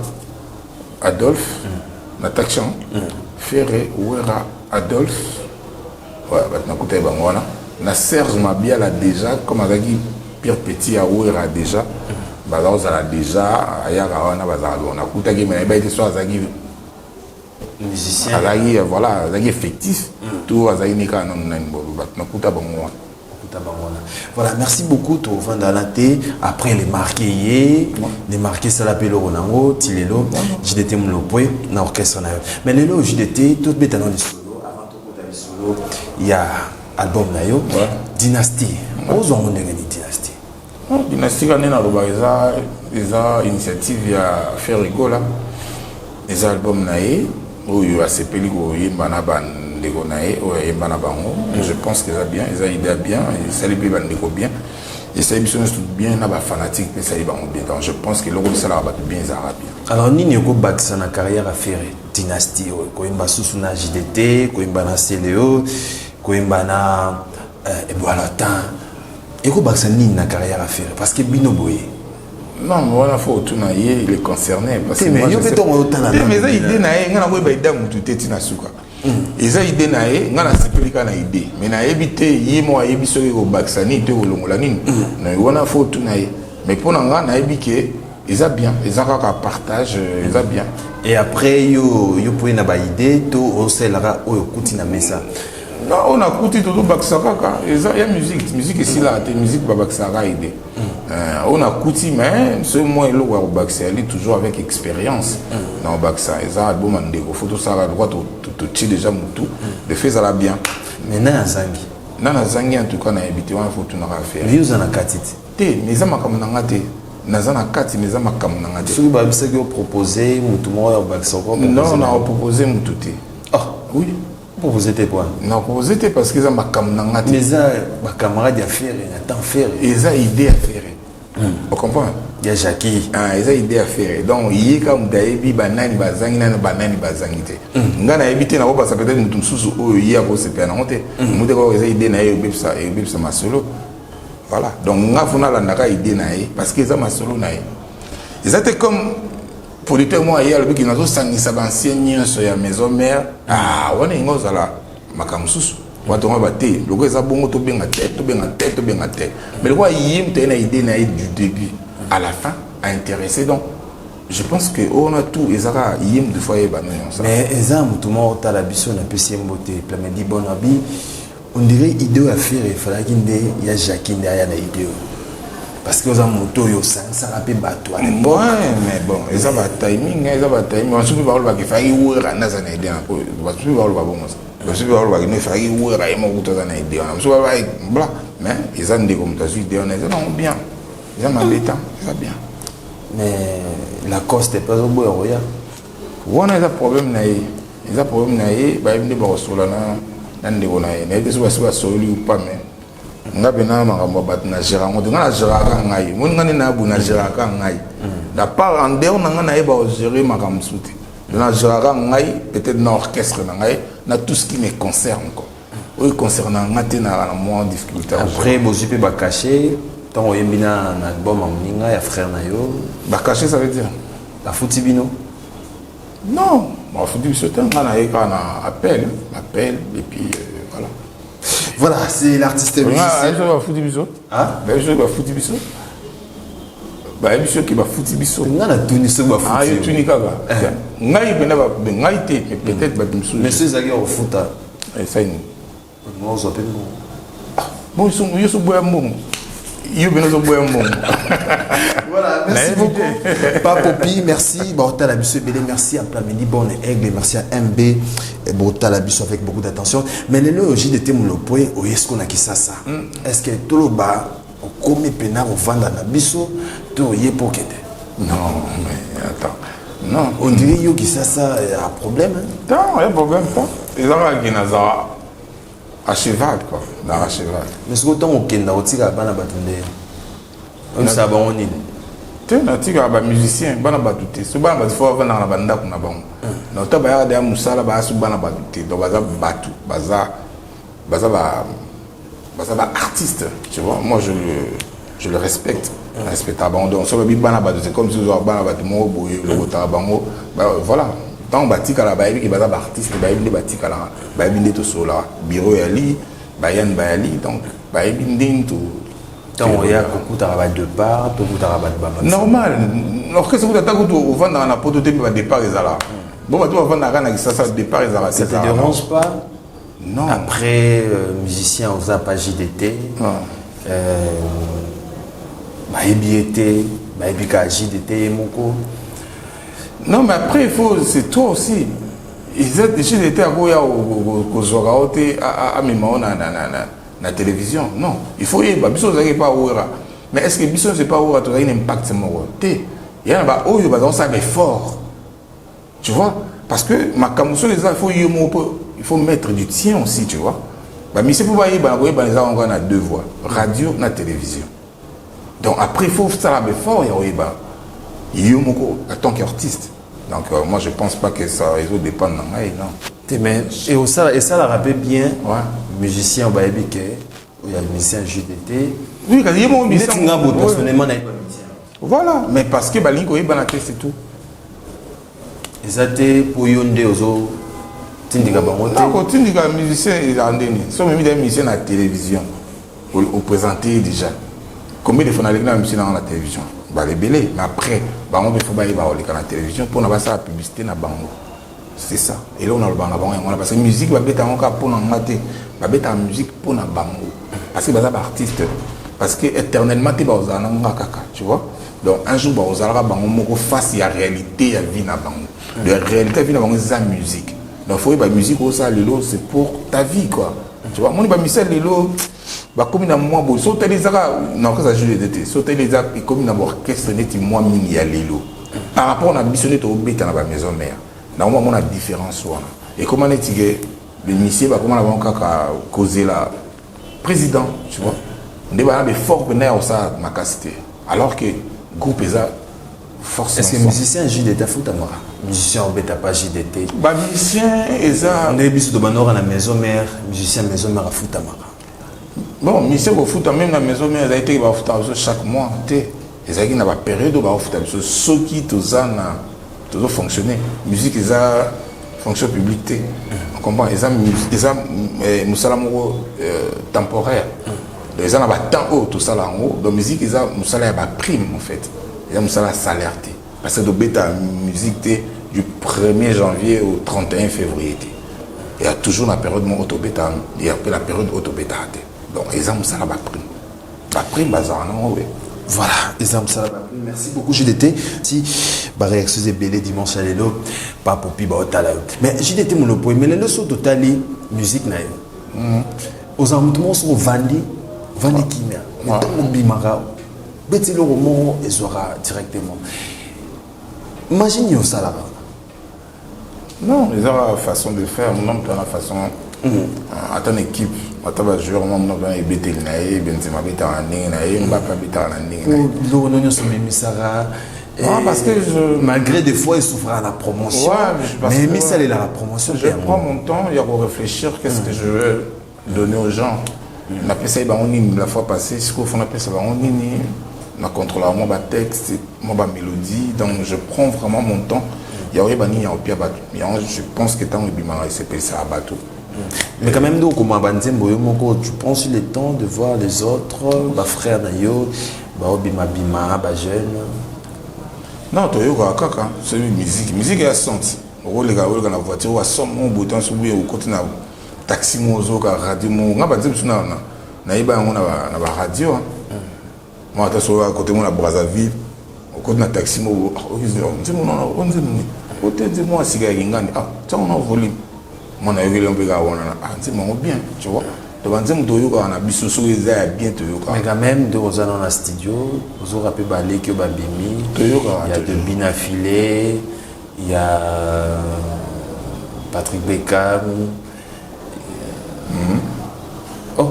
Adolphe na attaque champ Ferré Ouera Adolphe ouais ba na côté ba ngona na Serge Mabia là déjà comme avec Pierre Petit à Ouera déjà bazala déjà ayaka wana bazala on a coutaki mais ba été soit azaki musicien azaki voilà azaki effectif tout azaki nika non na kuta bango voilà merci beaucoup to vandalate après les marqués ça l'appelle Ronango Tilelo JDT Mulopwe na orchestre na mais lelo JDT tout beta dans les solo avant tout kuta les solo il y a album na yo Dynastie aux on dynastie Dynastie quand on a des initiatives à faire rigoler des albums naé où il y a ces pellicules yembana bandeko naé ou yembana bango je pense que ça bien ils a idée bien et ça les peut bandeko bien et ça émission tout bien na ba fanatique mais ça y va bien donc je pense que le rôle ça là va bien ça bien alors nini yoko bakisa na carrière à faire Dynastie ko yemba susu na JDT ko yemba na CLO ko yemba na et voilà tant et quoi ça ni na carrière à faire parce que bino boye non voilà faut tout na il est concerné parce que mais yo veto autant na mais ça idée na ngana ko ba idée mutu teti na suka eza idée na ngana sepelika na idée mais na éviter yimo ayebi soki ko baksani te olongola nini na wana faut tout na mais pour nga na ebike eza bien eza ka partage eza bien et après yo pour na ba idée to o selara o kuti na mesa. Non, on a écouté tout le Baksaka. Il y a musique ici là, des musiques Baksaka idée. On a écouté mais ce mois là au Baksaka, il est toujours avec expérience. Dans Baksaka, il y a un album en déco, photo ça la droite, tout déjà tout. De fait ça va bien. Mais na zangi. Na zangi en tout cas na habité, on faut tout na faire. Views en a katiti. Té, mais ça m'a comme n'angate. Nazana kati mais ça m'a comme n'angate. Celui ba bisa que proposer mutu mo au Baksaka. Non, on a proposé mutu té. Ah, oui. Vous êtes quoi? Non, vous êtes parce que ça m'a camarade. Mais ça, ma camarade a fait, il a tant fait. Et ça idée à faire. Vous comprenez? Il y a Jackie. Ah, il a idée à faire. Donc il y a comme d'ailleurs banani bazangi na banani bazangi te. Ngana éviter na ko parce que peut-être mutum susu o il y a ko se pena honte. Mutu ko eza idée na yo bipsa et bipsa ma solo. Voilà. Donc ngafuna la ndaka idée na ye parce que ça ma solo na ye. C'était comme producteur moi hier le qui n'a pas sangisa bancienne sur ya maison mère ah on est ngoza la makamsusu watu ngaba te loko eza bongo to benga tête mais le quoi yim te na idée na du début à la fin a intéressé donc je pense que on a tout ezaka yim de fois ba non ça mais eza mutumo ta la biso na pesi mbote plamedi bonabi on dirait idée à faire il fallait qu'il y a Jackie derrière la idée. Parce que vous avez monté au sein, ça a fait bateau à l'époque. Ouais, mais bon, ils ont un timing, On se peut pas qu'il faille ouvrir un an et demi. On se peut pas bon. On se peut pas qu'il faille ouvrir un an et demi. On se peut pas bla, mais ils ont des commentations idées, on est non bien. Ils ont embêtant, ça bien. Mais la coste est pas au bout royal. On a un problème naïe. Ils ont problème naïe, bah ils ne vont pas sur la nan de naïe. Naïe soit soli ou pas mais. Nga bena makambo bat na gérant ngo nga na gérant ngai mon ngani na bu na gérant ngai da part en dehors na nga na eba gérer makambo souté na genre ngai peut-être na orchestre na ngai na tout ce qui me concerne quoi oui concernant ngate na moins difficulté après bozu pe ba caché tant oyembina na album amninga ya frère na yo ba caché ça veut dire la futibino non ba futi biso tanga na yeka na appel et puis voilà c'est l'artiste musicien ba futi biso ah ba je ba futi biso ba biso ki ba futi biso ngana tuni so ba futi ah yo tuni kaka ngai bena ba ngai te peut-être ba biso monsieur zaki au futa et ça une moi zo pe bon yo so boya mbongo yo bena so boya mbongo voilà merci beaucoup Papopi merci Borta la biso belé merci à Plamini Bonne Aigle merci à MB et Borta la biso avec beaucoup d'attention mais le JDT Mulopwe o yesko na kisasa est-ce que toloba comme pena au vendre na biso to yé pokete non mais attends non on dirait yo kisasa a un problème non y a problème pas ils ont ginaza à cheval quoi dans à cheval mais ce que tant au kenda o tika bana batunde on ça ba on ni te na tika ba musicien bana batute so bana bat fo vendre na banda kuna bango na to ba ya da musala ba su bana batute do baza batu baza artiste, tu vois. Moi, je le respecte. Je respecte Abandon. C'est comme si je voilà. Tant que tu as un artiste, tu as un bureau Ali, Bayan Bayali, donc Bayabindin tout. Tant il y a beaucoup de travail de part, beaucoup de travail de bas. Normal. L'orchestre vous attaque au vent dans la prototype de départ et là. Bon, tu vas vendre la ça départ et là. Ça te dérange pas? Non. Après, musicien, on n'a pas JDT. Baïbiété, Baïbika JDT, Moko. Non, mais après, il faut, c'est toi aussi. Ils étaient JDT à Goya au Zoraote à Mimao na télévision. Non, il faut y aller. Biso n'est pas où. Mais est-ce que Biso c'est pas où tu as un impact sur moi? Il y a un où on s'appelle fort. Tu vois? Parce que ma camoufle, il faut mettre du tien aussi, tu vois. Mais c'est pour aller, on a deux voix, radio et télévision. Donc après, il faut faire la fort, il y a en tant qu'artiste. Donc moi, je ne pense pas que ça dépend de moi, non. Et ça la rappelle bien, ouais. Musicien Baébike, il y a le musicien JDT. Oui, il y a mon musicien. Personnellement, voilà, mais parce que Balingo est banaté, c'est tout. Et ça, c'est pour Yonde Ozo. Non, tindika musicien irlandais. Si on met des musiciens à la télévision, pour présenter déjà. Combien de fois on a les musiciens à la télévision? Les belés. Mais après, on peut faire la télévision pour avoir la publicité dans Bango. C'est ça. Et là, on a le Bango. Parce que la musique va être encore pour nous mater. Va être la musique pour nous Bango. Parce que les artistes. Parce que éternellement, tu vas tu vois. Donc un jour, vous allez Bango face à la réalité, à la vie dans Bango. La réalité, la vie dans Bango, c'est la musique. Donc, il faut que la musique, c'est pour ta vie, quoi. Tu vois, moi, je suis lelo, comme il y a moins beau. Sauter les arabes, non, ça joue d'été. Sauter les arabes, comme il y a un orchestre, il y a moins mini à lelo. Par rapport à la mission, il y a une maison mère. Normalement, on a différence. Et comment on est le monsieur, comment on a causé la président, tu vois. On a des forts bénéfices ça, ma capacité. Alors que le groupe est forcément. Est-ce que musicien JDT fout à moi? Musicien on bête pas JDT. Bah musicien eza. On est bis de banor à la maison mère, musicien maison mère à foot à moi. Bon, musicien au foot même la maison mère, ça a été va foot chaque mois. Eza qui n'a pas période où va foot ce qui tous na toujours fonctionner. Musique eza fonction publique. On comprend eza musalamuro temporaire. Les gens n'ont pas tant haut tout ça là en haut. Donc musique eza musala ba prime en fait. Eza musala salaire. Parce que la musique du 1er janvier au 31 février. Il y a toujours la période de autobéta. Il y a la période autobéta. Donc, les hommes, ça la prime. La prime, bazar, non, oui. Voilà, les hommes, ça la prime. Merci beaucoup, JDT. Si, excusez belé dimanche à l'élo, pas pour pi, mais JDT, mon oppo, mais les leçons totales, musique, naïve. Aux amoutements sont vendus qui m'a. Mais tant qu'on bimara, bêtez le roman, et sera directement. Imagine ça là. Non, ils ont la façon de faire, mon homme la façon. À ton équipe, à ton joueur, mon homme est bêté, Benzema bêta en ligne, Mbappé bêta en ligne. L'Oronio Sommé Misara, Parce que malgré des fois, il souffre à la promotion. Mais Michel est là, la promotion. Je prends mon temps, il y a pour réfléchir qu'est-ce que je veux donner aux gens. On appelle ça la fois passée, ce qu'on appelle ça, on a contrôlé mon texte, mon mélodie. Donc je prends vraiment mon temps. Je pense que tant que c'est ça à bateau. Mais quand même, tu prends sur le temps de voir les autres, frères Nayo, Bima, jeune. Non, tu as kaka, c'est une musique. Musique est senti. On regarde la voiture, on a son mon bouton sur le côté na taxi mozo ka radio mo. On a pas dit que na iba on a radio. Moi à sur côté mon à Brazzaville, au côté na taxi mo. On dit moi si gars ngani. Ah, tu on a volume. Mon a eu un peu à on a. C'est mon bien, tu vois. Donc on dit on a bisoso bien te yoka. Mais quand même de aux dans la studio, vous rappelez balé que babimi. Il y a de Binafilé, il y a Patrick Beckham. Oh,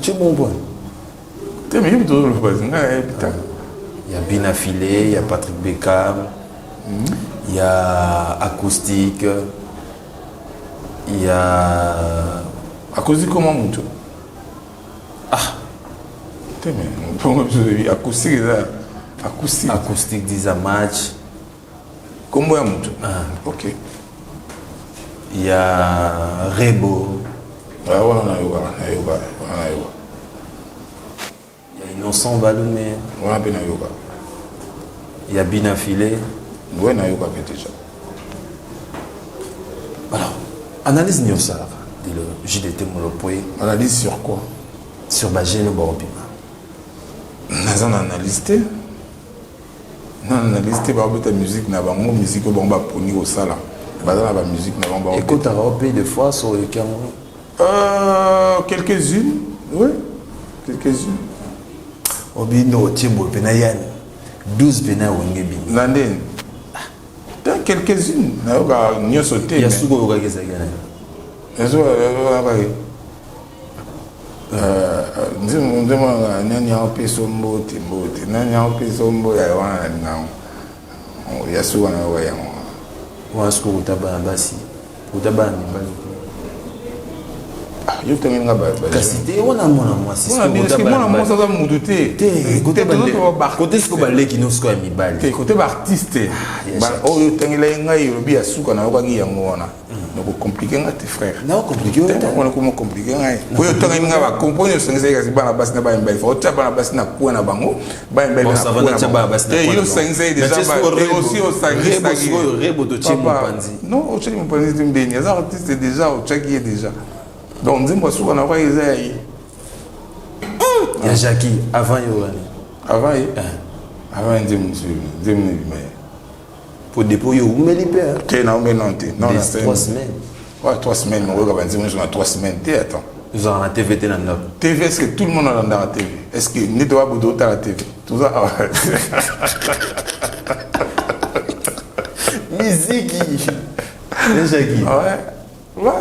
tu es bon. Tu es mieux tout le passé. Il y a Binafilé, il y a Patrick Beckham, il y a Acoustique, il y a Acoustique comment mon tour? Ah, acoustique là. Acoustique 10 à match. Comment est mon tour? Ok. Il y a Rebo. Ah ouais, Il y a Innocent Baloumé. Il y a Binafilé. Ouais, na yoka déjà. Alors, analyse Nyosar. Le JDT Molopoé. Analyse sur quoi? Sur Bagé le Borobima. Nous avons analysé. Nous avons analysé la musique, nous avons musique au Poni au Sala. La musique, nous avons. Et quand tu as repéré des fois sur le Cameroun? Quelques-unes, oui. Quelques-unes. Obino, Timbo, Penayan. 12 Pena Wengebi. Nanden. Quelques-unes. Nous avons sauté. Il y a Sougo Gagazagana. donc compliqué tes frères. Non, compliqué. On compliqué. Oui, autant que nous avons compris que c'est que c'est pas la base na ba mbel. Faut taba la base na quoi na bango. Ba mbel na quoi na bango. Et yo sensei déjà ba et aussi au sangé Rebo to Chimo Panzi. Non, au Chimo Panzi tu me dis, les artistes déjà au Tchaki déjà. Donc dis-moi souvent na quoi ils aient. Il y a Jackie avant Yohani. Avant dis-moi mais pour dépôt, il y a des pères. Tu non, 3 semaines. Ouais, 3 semaines. On va dire, moi, 3 semaines. Attends. Nous avons la TV, tu as la TV, est-ce que tout le monde a la TV? Est-ce que Nettoie Boudou a la TV? Tout ça. Musique. Jackie. Ouais.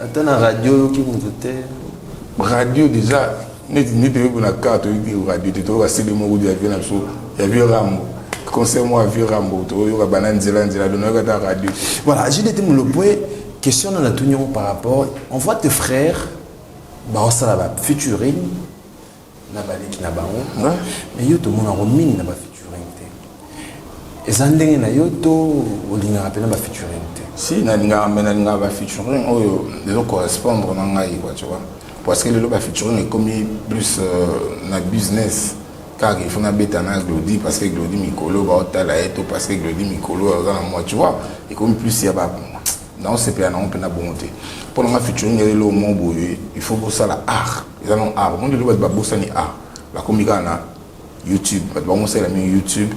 Attends, la radio qui vous doute. Radio, déjà. Ni te vu na carte radio tu dois c'est le mot de avion il y a vu Rambo conseil moi vu Rambo tu vois banane zélandie donner la radio. Voilà, j'ai été le point question dans la tounion par rapport on voit tes frères bah ça là featuring na baliki na bango mais yo tout monde en mine na ba featuring te ezandenge na yo to olinga rappeler ba featuring te si na linga ba featuring oyo les correspondre na ngai quoi tu vois. Parce que le lobby featuring est comme plus na business car il faut na bêta na Glody parce que Glody Mikolo va au talaeto parce que Glody Mikolo dans moi tu vois et comme plus il y a pas non c'est pas non peut na bonté pour na featuring le mot boye il faut bosser la art ils ont art mon le lobby ba bosser ni art la comme na YouTube ba bosser la YouTube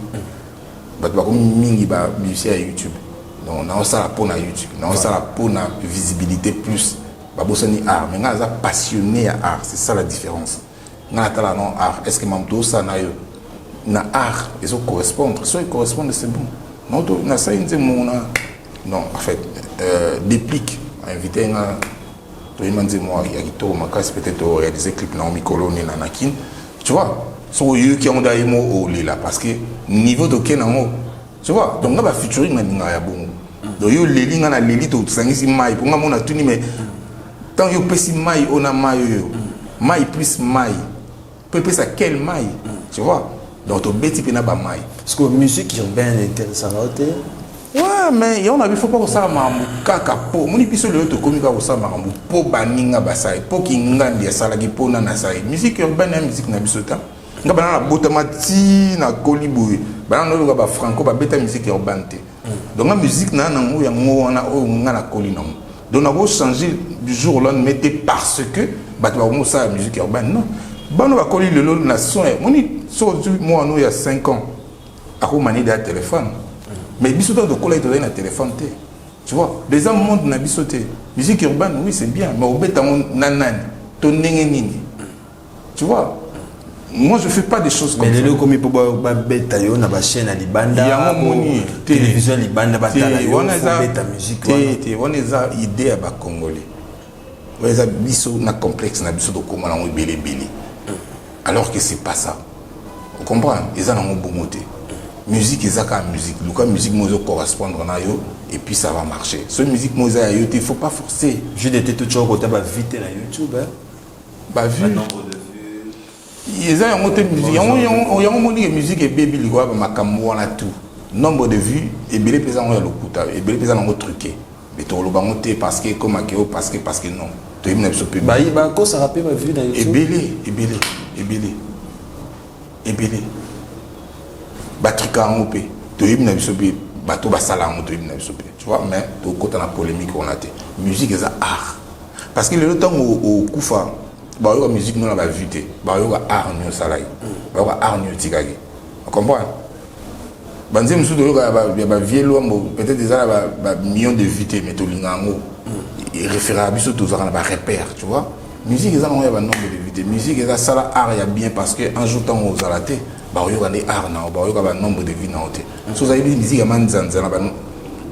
ba comme mingi ba musicien YouTube donc na ça pour na YouTube na ça pour na visibilité plus Babosani art, mais nous sommes passionnés à art, c'est ça la différence. Nous sommes non art, est-ce que nous sommes na art, ils correspondent, soit ils correspondent, c'est bon. Non, ça non, en fait, déplique, invité moi, il y a peut-être réaliser clip dans Mikolo ni Nanakin, tu vois, so yo qui ont d'ailleurs mo là parce que niveau de kenango tu vois donc on va featuring na ninga ya bongo donc yo leli nga na leli to sangisi mai pour nga mona tuni mais tant yo pesi mai ona mai yo mai plus mai peut pesa quel mai tu vois donc to beti pena ba mai parce que musique urbaine est intéressante. Ouais, mais on a vu faut pas que ça mamu kaka po moni piso le to komika ko ça mamu po baninga basai po kingandi ya sala ki po na sai musique urbaine et musique na bisota nga bana na botamati na koliboui bana no ba franco ba beta musique urbaine te donc la musique na ngo ya ngo na o nga na koli na donc on a changer du jour au lendemain parce que ba to ba ça musique urbaine non bana ba koli le na son moni so moi no il y a 5 ans à ko mani da téléphone. Mais bisoto de coller dans un téléphone, tu vois. Les hommes montent na bisoté. Musique urbaine, oui, c'est bien. Mais au béton nanan, ton nini. Tu vois. Moi, je fais pas des choses comme ça. Mais les comme il peut pas bêta yo na ba chaîne à Libanda. Il y a un moni télévision Libanda ba tala yo. On a bêta musique. On a idée à ba congolais. On a biso na complexe na biso de comment on belé belé. Alors que c'est pas ça. Vous comprenez? Ils en ont bon moté. Musique ezaka musique luka musique mozo correspondre na yo et puis ça va marcher ce musique mozo ya yo il faut pas forcer je d'étais tout chaud côté ba vite na YouTube ba vu nombre de vues ils ont monté musique on moni musique et baby likwa ba makambo na tout nombre de vues et belé pesa on ya lokuta et belé pesa na truqué mais to lo ba monter parce que comme akeo parce que non to imna biso pe ba ko ça rappelle ba vue na YouTube et belé Batrika en OP, tu es venu bateau basala en tu vois, mais tu côté la polémique on a été. Musique est art. Parce que le temps au Koufa, bah la musique nous l'a vu té, bah yo art nous salai, bah art nous tigagi. Tu comprends? Banze musu de ba vielo peut-être déjà ba millions de vues mais to lingango. Et référé à biso tous on ba repère, tu vois? Musique est on y a ba nombre de vues. Musique est ça art y a bien parce que un jour temps aux alaté bah il y a des arts na bah il y a nombre de vues na hôtel so ça dit musique man zanza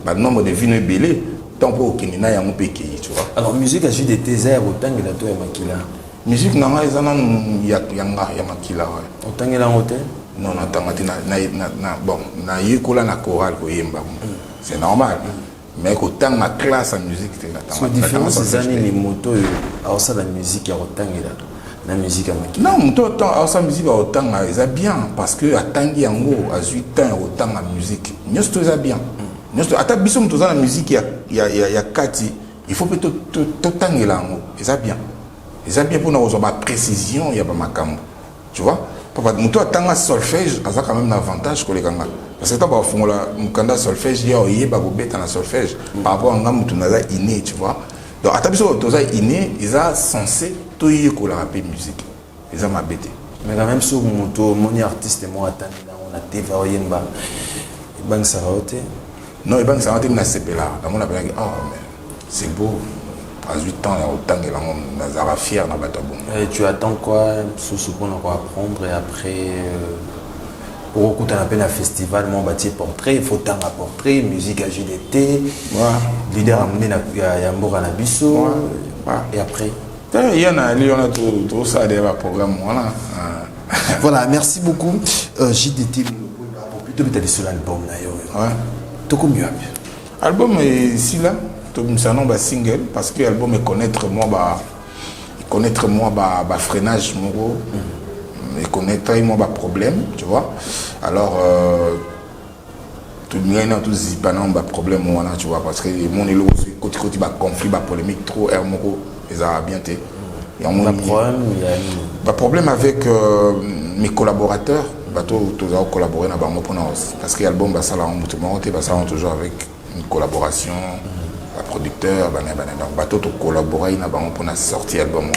na nombre de vues belé tant pour kinina ya mopeki tu vois alors musique a juste des thésères autant que la toi makila musique na nga ezana ya makila ouais autant que la hôtel non tangati na bon na yekola na chorale ko yemba c'est normal mais autant ma classe en musique c'est la tangati la différence c'est années les motos alors ça la musique ya autant que la musique à non, autant sa musique autant ça bien parce que à tangi yango à 8 ans autant la musique. Nous ça bien. Nous ata biso mto za la musique ya kati, il faut peut tout tangi là ça bien. Ça bien pour nous avoir précision, il y a pas makambo. Tu vois? Papa mto atanga solfège, ça quand même un avantage que les gars. Parce que tu vas faire la mukanda solfège, il y a ba bobeta na solfège par rapport à ngam mto na inné, tu vois? Donc ata biso to za inné, ils sont censés tout y est la musique ils ont m'abêté mais quand même sur mon artiste moi attendez on a TV oyemba bank ça va ôter non bank ça va ôter na CP là dans mon appel ah mais c'est beau à 8 ans il y a autant que la Nazara fier na bato bon et tu attends quoi sous qu'on va apprendre et après pour écouter un peu un festival mon bâti portrait il faut tant à portrait musique à JDT leader amené na Yambora na biso et après il y en a tout ça des programmes voilà. Voilà, merci beaucoup. JDT plutôt peut-être sur l'album là ouais. Tout comme mieux. Album est ici là, tout ça non ba single parce que album est connaître moi freinage mon et connaître moi problème, tu vois. Alors tout le monde tout zipanan ba problème voilà, tu vois parce que mon élo côté ba conflit ba polémique trop hermoko ils ont bien été. Il y a un problème avec mes collaborateurs. Tous ont collaboré parce que l'album on toujours avec une collaboration, un producteur, donc tout collaborer pour la sortie l'album.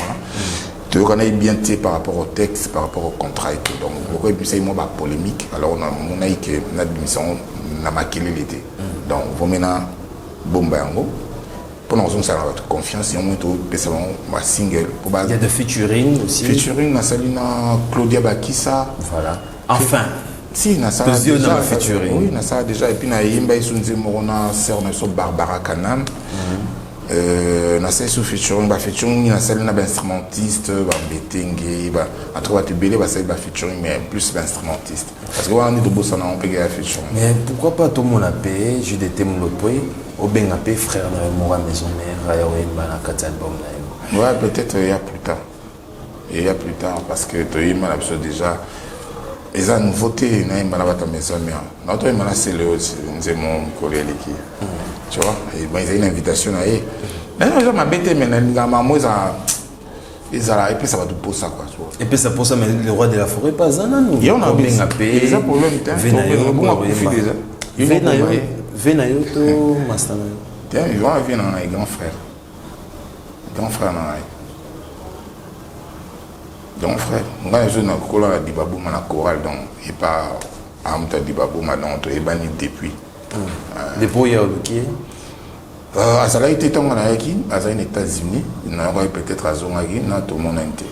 Tu connais bien par rapport au texte, par rapport au contrat et tout. Donc pourquoi c'est une polémique. Alors on a eu que notre mission n'a maquillé l'été. Donc vous maintenant bombango. Pour nous on a confiance et on met single. Il y a de featuring aussi. Featuring na Salina Claudia Bakissa. Voilà. Enfin. Si na ça déjà featuring. Oui na ça déjà et puis na Yimba Isunze Morona Sœur Barbara Kanam. nasali sous featuring featuring nasali na instrumentiste betenge entre bato ebele basali featuring mais plus instrumentiste parce que wana nde tobosana on peut featuring. Mais pourquoi pas tout le monde a payé JDT Mulopwe au benga pe frère na mora maison mère ya oyemba na kati album na yo. Ouais, peut-être il y a plus tard. Il y a plus tard parce que toyima la biso déjà ils ont nouveauté na yemba na bata maison mère. Na toyima na c'est le nzemo koleleki. Tu vois, ils ont une invitation à eux. Mais non, je m'embête, mais et puis ça va tout pour ça quoi. Et puis ça pour ça, mais le roi de la forêt pas ça non. Il y en a bien payé. Ils ont problème Venayo to master. Tiens, ils vont venir dans les grands frères. Grand frère na. Grand frère. Moi je na kola di babou na chorale donc et pas amta di babou ma donc et bani depuis. Depuis qui Azala été tant on a qui Azala aux États-Unis, il n'a pas peut-être à Zongagi, n'a tout le monde inté.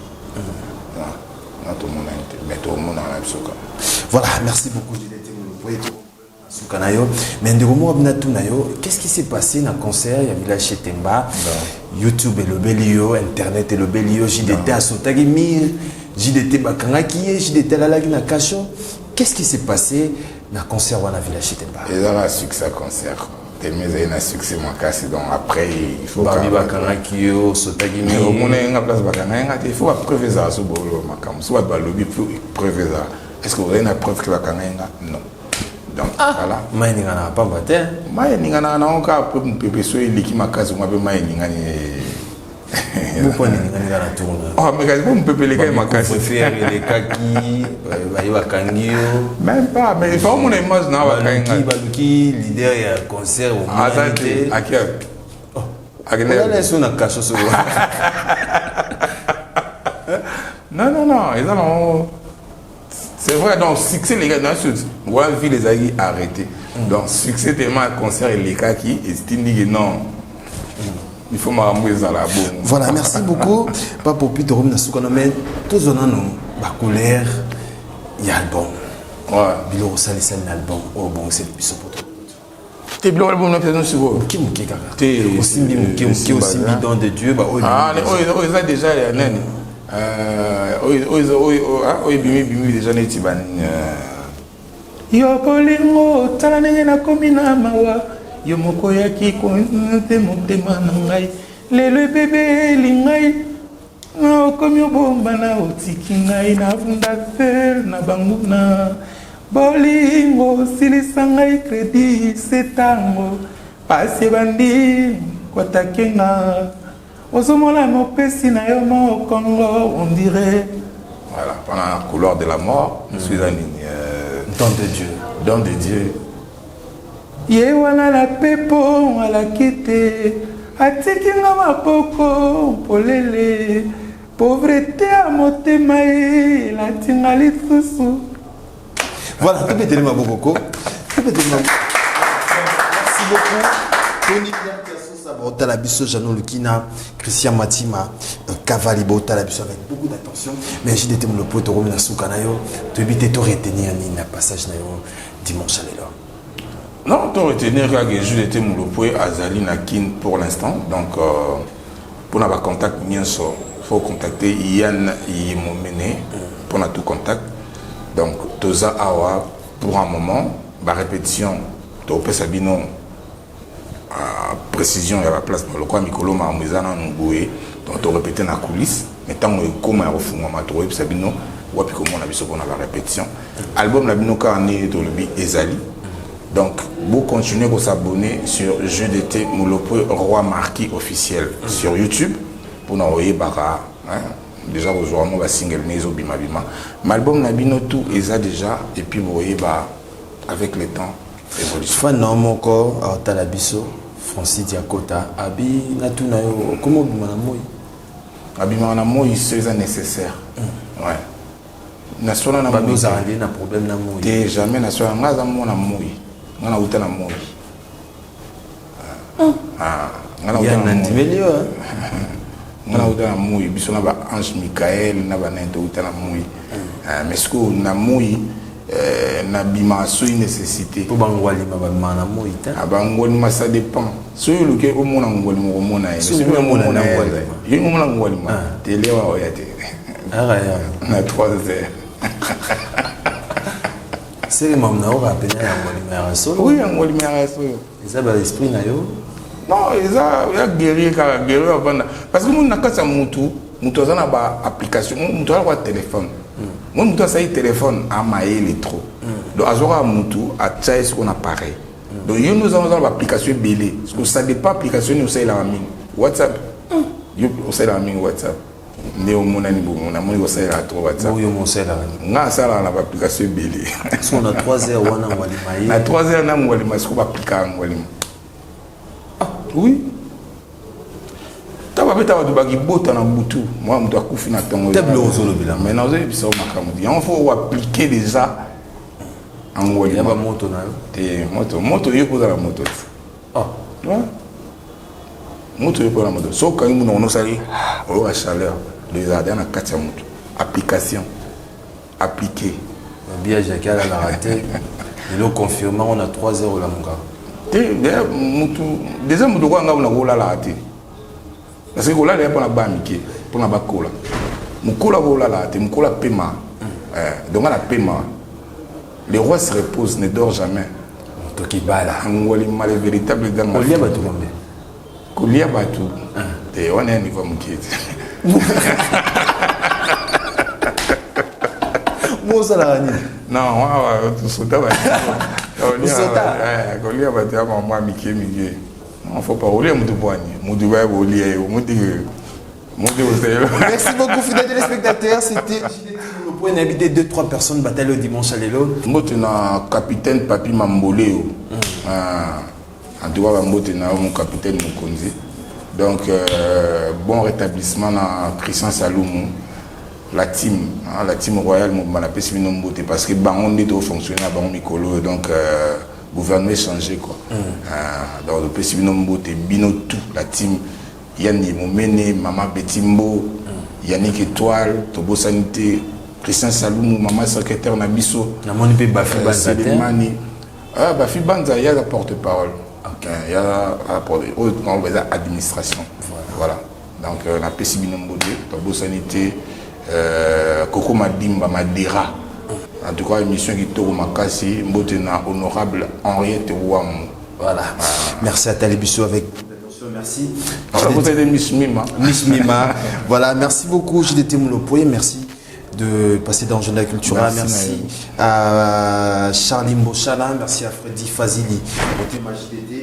N'a tout le monde inté, mais tout le monde a la soka. Voilà, merci beaucoup JDT Mulopwe Sukanayo. Mais Nderomo Abnatunayo, qu'est-ce qui s'est passé dans le concert? Il y a village chez Temba, YouTube et le Belio, Internet et le Belio, JDT à Sotagi 1000, JDT Bakangaki, JDT Lalagi na Kasho. Qu'est-ce qui s'est passé dans le concert dans la village chez Temba? Il y a un succès concert. Mais il y a un succès mon cas, donc après il faut Babi Bakanakio, Sotagi mais au monde il y a place Bakananga, il faut preuve ça sur bolo makam, soit balobi preuve ça. Est-ce que vous avez une preuve que Bakananga? Non. Donc voilà. Mais il n'y a pas battu. Mais il y a un cas pour me pépesoyer l'équipe makasi, moi ben mais il y a pourquoi il y a la tourne? Oh mais quand vous me les gars makasi. Préfère les kaki, bayi bakangio. Même pas, mais il faut mon image na Bakanga. Baluki leader ya concert au Azate akia. Oh. Agene sur na kacho so. Non, ils ont c'est vrai donc succès les gars dans sud. Moi vie les aïe arrêté. Donc succès tellement concert et les kaki estime dit non. Il faut m'arranger dans la boue. Voilà, merci beaucoup. Pas pour plus de revenir sur le mais tous on a nos colère. Il y a l'album. Ouais. Bilo Rosali c'est l'album. Oh bon, c'est le plus pour toi. T'es bilo l'album na faisons sur vous. Qui mouké kaka. T'es aussi bidon de Dieu bah oh. Ah, ils ont déjà les nène. Bimi déjà les tiban. Yo bolingo tala ndenge na komi na mawa. Yo moko yaki konte motema na ngai lelo bebe lingai na okomi obomba na otiki ngai na fondateur na banguna bolingo silisa ngai crédit setango pasi bandi kotakenga ozomona mopesi na yo mokongo on dirait voilà pendant la couleur de la mort je suis un don de Dieu. Don de Dieu. Ye wana la pepo alaki te atiki nga maboko polele pauvreté ya motema ye latinga lisusu. Voilà, tout pétez ma boko. Tout pétez ma. Merci beaucoup. Tony Talabiso, Jano Lukina, Christian Matima, Cavalibo Talabiso avec beaucoup d'attention. Mais j'ai été le poète Romina Soukanayo, tu habites tout retenir un passage dimanche à l'élo. Non, tu retenir que j'ai été le poète Azali Nakin pour l'instant. Donc, pour avoir contact, il faut contacter Yann Yimomene pour tout contact. Donc, Toza Awa pour un moment, la répétition, tu peux Sabino. Précision à la place dans le coin Mikolo Maramuzana Ngoué donc on répétait dans la coulisse mais tant que comme un refou ma trouvé Sabino ou puis comment on a vu ce qu'on a la répétition album la bino carné de l'obi Ezali donc vous continuez à vous abonner sur JDT Mulopwe Roi Marquis officiel sur YouTube pour n'envoyer bara déjà vous aurez mon single Nezo Bima Bima l'album la bino tout Eza déjà et puis vous voyez bah avec le temps fan na moko atala biso Francis Diakota abi natuna yo comment bimana moi abimana moi c'est nécessaire ouais national na babi ozarandi na problème na moi te jamais national ngaza mona moi ngana uta na moi ngana uta na ndimelio ngana uta na moi biso na ba Ange Michael na ba nento uta na moi mais ce que na moi nabima soy nécessité pour bangwali mabama na moita abangwali ça dépend soy le ke omona ngwali mo mona soy mo mona na ngwali yo mona ngwali ma télé wa oyate na 3h c'est mam na ora pena ngwali ma solo oui ngwali ma solo ça ba esprit na yo non eza ya guerrier avant parce que mon nakasa mutu azana ba application mutu ala kwa téléphone moi mutu asa téléphone a maïle trop donc azora mutu a tchaï ce qu'on appareil donc nous avons l'application belé parce que ça dépend application nous c'est la mine WhatsApp yo c'est la mine WhatsApp ne o mona ni bon na moni c'est la trop WhatsApp yo mo c'est la nga ça la application belé on a 3 heures wana wali maïle na 3 heures na wali ma ce qu'on appliquer wali oui taba beta wa dubaki bota na butu moi mtu akufi na tongo table ozolo bila mais na ozo biso makamudi on faut appliquer déjà en wali ya ba moto na yo te moto yo poza la moto ah ouais moto yo poza la moto so quand nous on sali o la chaleur les jardins na katia moto application appliquer bien j'ai qu'à la rater et le confirmant on a 3 heures la monga déjà mutu kwa nga una kola la te parce que kola le pour na ba mike pour na ba kola mukola kola la te mukola pema donc na pema le roi se repose ne dort jamais to ki bala ngoli mal véritable gang kolia batu kombe kolia batu te on est niveau mukete moza la ni non wa tu sota ba kolia batu ya mama mike mike non faut pas rouler mutu boani mutu ba rouler mutu merci beaucoup fidèles téléspectateurs c'était le point d'inviter 2-3 personnes bataille le dimanche à l'élo mbote na capitaine Papi Mamboleo en tout cas mbote na mon capitaine Mukonzi donc bon rétablissement na Christian Saloumou la team royale mon appelle bino mbote parce que bango ndito fonctionner à bango mikolo donc gouvernement changé quoi donc le pesi bino mbote bino tout la team Yanni Momene, Maman Betimbo, Yannick Étoile, Tobo Sanité, Christian Saloumou, Maman secrétaire Nabiso, Bafi Banza, il y a la porte-parole. Il y a la administration. Voilà. Donc, on a Pessi Binombode, Tobo Sanité, Koko Madimba, Madera. En tout cas, émission qui tourne Makasi, Mbotena, honorable Henriette Ouamou. Voilà. Merci à Talibiso avec. Merci. Miss Mima. Miss Mima. Voilà, merci beaucoup JDT Moulopoye, merci de passer dans Agenda Culturel. Merci à Charlie Mbochala, merci à Freddy Fazili,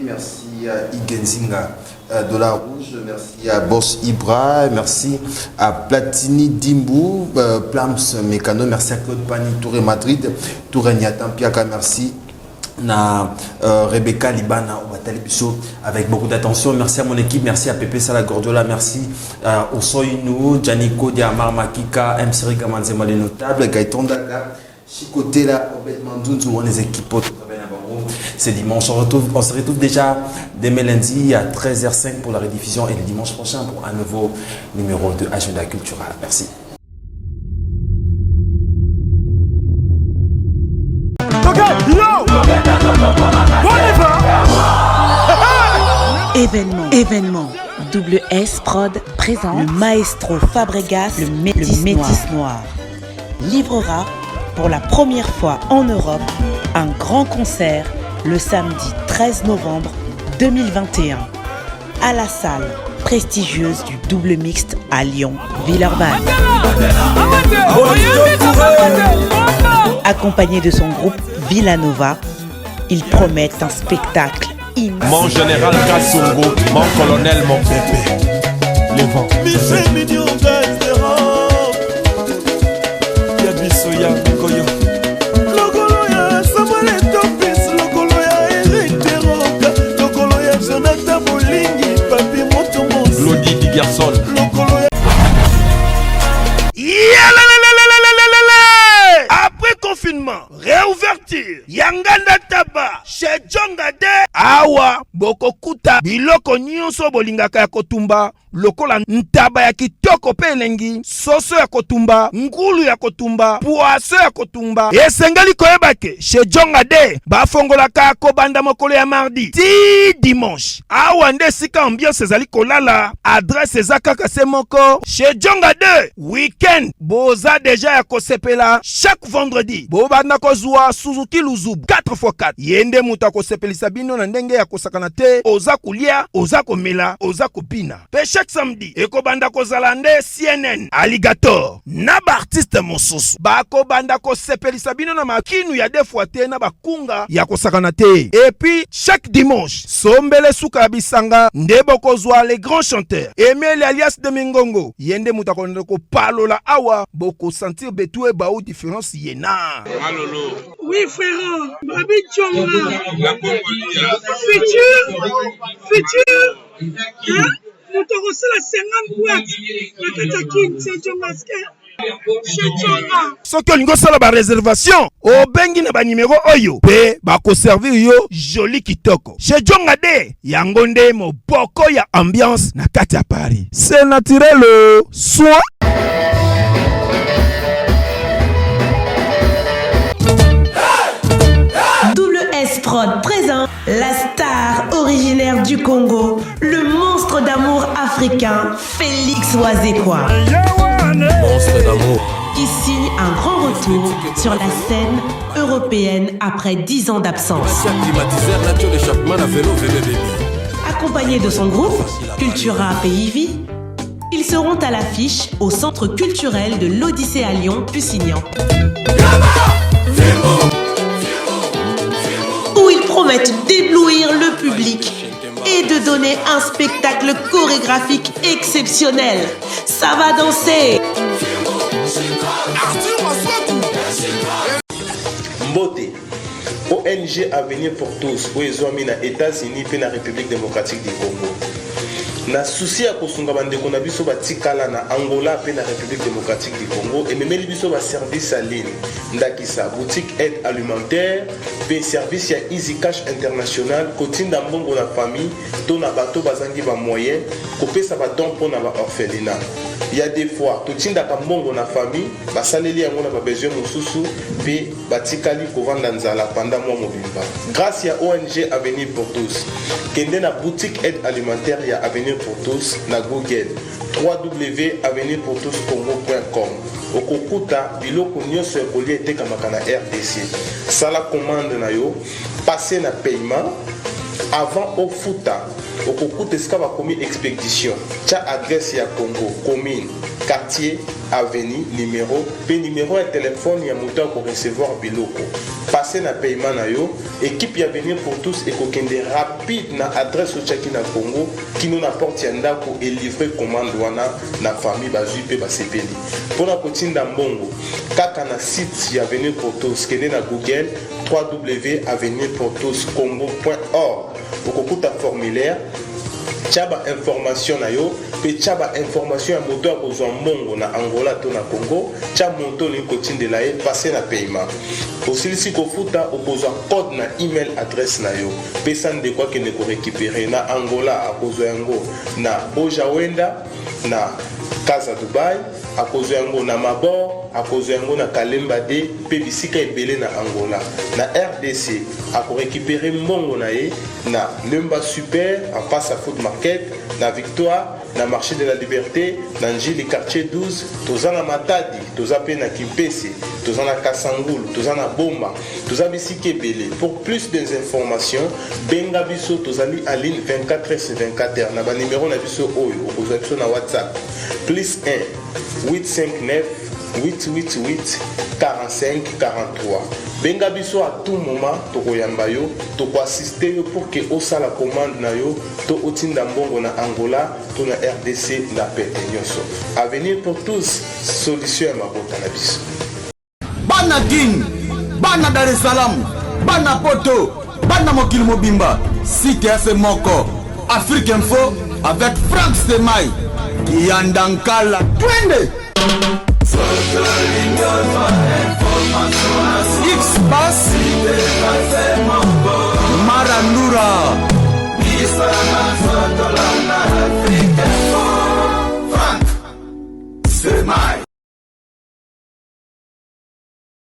merci à Igenzinga Dollar Rouge, merci à Boss Ibra, merci à Platini Dimbu, Plams Mécano, merci à Claude Pani, Touré Madrid, Touré Niatan Piaka, merci. Na Rebecca Libana avec beaucoup d'attention. Merci à mon équipe, merci à Pepe Sala Gordiola, merci au Soynou, Janiko Diamar Makika, M. Sirika Manzema les notables, Gaëtan Daga, Chikotela, Obed Mandounzou, on les équipes. C'est dimanche, on se retrouve déjà demain lundi à 13h05 pour la rediffusion et le dimanche prochain pour un nouveau numéro de Agenda Culturel. Merci. Événement. Double S Prod présente le maestro Fabregas, le métis noir, livrera pour la première fois en Europe un grand concert le samedi 13 novembre 2021 à la salle prestigieuse du double mixte à Lyon, Villeurbanne. Accompagné de son groupe Villanova, ils promettent un spectacle immense. Mon général Kassongo, mon colonel, mon bébé. Les vents. Lodi di garçon. Après confinement, réouverture, Yanga Yanganda Taba chez Djonga de awa bokokuta biloko nyonso bolingaka ya kotumba lokola ntaba ya kitoko pe elengi, soso ya kotumba, ngulu ya kotumba, poaso ya kotumba. Esengeli koyebake chez Djonga de bafongolaka kobanda mokolo ya mardi ti dimanche. Awa nde sika ambiance ezali kolala, adresse eza kaka se moko chez Djonga de. Weekend boza deja ya kosepela chaque vendredi bobanda kozwa Suzuki Luzubu 4x4 yende muta kosepelisa bino na ndenge ya kosakana te, oza kulia, oza komela, oza kopina. Pe chaque samedi ekobanda kozala nde CNN Alligator na ba artiste mosusu bakobanda kosepelisa bino na makinu ya defwa te na bakunga ya kosakana te. Et puis chaque dimanche sombele suka ya bisanga nde bokozwa les grands chanteurs Emile alias de Mingongo yende muta konde ko palola awa boko sentir betue ba ou différence yena. Malolo. Oui frère, Babi Djonga. La Congolia. Futur. Hein? Nous te reçons la 50 boîtes. La Katakin, c'est Djongaske. Soki olingo sala ba réservation obengi na ba numéro oyo pe bako servir yo joli kitoko chez Djonga de yango nde moboko ya ambiance na kati ya Paris. C'est naturel soin. WS Prod présente la star originaire du Congo, le monstre d'amour africain, Félix Wazekwa. Monstre d'amour. Qui signe un grand retour sur la scène européenne après 10 ans d'absence. Accompagné de son groupe, Cultura Pays-Vie, ils seront à l'affiche au Centre culturel de l'Odyssée à Lyon, Pusignan. Où ils promettent d'éblouir le public et de donner un spectacle chorégraphique exceptionnel. Ça va danser. Mbote, ONG Avenir pour tous, où ils ont mis aux États-Unis et la République démocratique du Congo. Na souci ya kosunga bandeko na biso batikala na Angola pe na République démocratique du Congo et memeli biso ba service à ligne ndakisa boutique aide alimentaire pe service ya Easy Cash International kotinda mbongo na famille to na bato bazangi ba moyen kopesa ba don pona ba orphelinat. Il y a des fois totinda ka mbongo na famille basaleli yango na ba besoin mosusu pe batikali kovanda nzala pendant mois mobimba. Grâce à ONG Avenir pour tous kende na boutique aide alimentaire ya Avenir pour tous na Google www.avenirpourtouscongo.com okokuta biloko nyonso ekoli etekamaka na RDC. Sala commande na yo, passer na paiement avant au futa okokuta esika bakomi expédition tia adresse ya Congo commune quartier avenue numéro pe numéro ya téléphone ya moto ko recevoir biloko passer na paiement na yo équipe ya Avenir pour tous ekokende rapide na adresse au chaki na Congo kino na porte ya ndako et livrer commande wana na famille bazui pe basepeli pona kotinda mbongo kaka na site ya Avenir pour tous kende na Google www.avenirpourtouscongo.org okokuta formulaire tchaba information na yo pe tchaba information ya moto akozwa mbongo na Angola to na Congo tcha moto ni kotindela ye passer na paiement osilisi kofuta okozwa code na email adresse na yo pe sande kwa kene ko récupérer na Angola akozwa yango na Ojawenda na Casa Dubai akozwa yango na Mabor akozwa yango na Kalemba de pe bisika ebele na Angola na RDC ako récupérer mbongo na ye na Lemba Super en face à Food Market na Victoire na marché de la Liberté na Njili quartier 12 toza na Matadi toza pe na Kimpese toza na Kasangulu toza na Bomba toza bisika ebele. Pour plus d'informations benga biso tozali en ligne 24h/24 na ba numéro na biso oyo okozwa biso na WhatsApp +1 859 888 45 43. Benga biso à tout moment tokoyamba yo toko assister yo pour que osala commande na yo to otinda mbongo na Angola to na RDC na pete nyonso. Avenir pour tous, solution ya mabota na biso. Bana King, bana Dar es Salaam, bana Poto, bana mokili mobimba, site ya moko Afrique Info avec Frank Stemai Kiandankala twende X-Bass déplacement.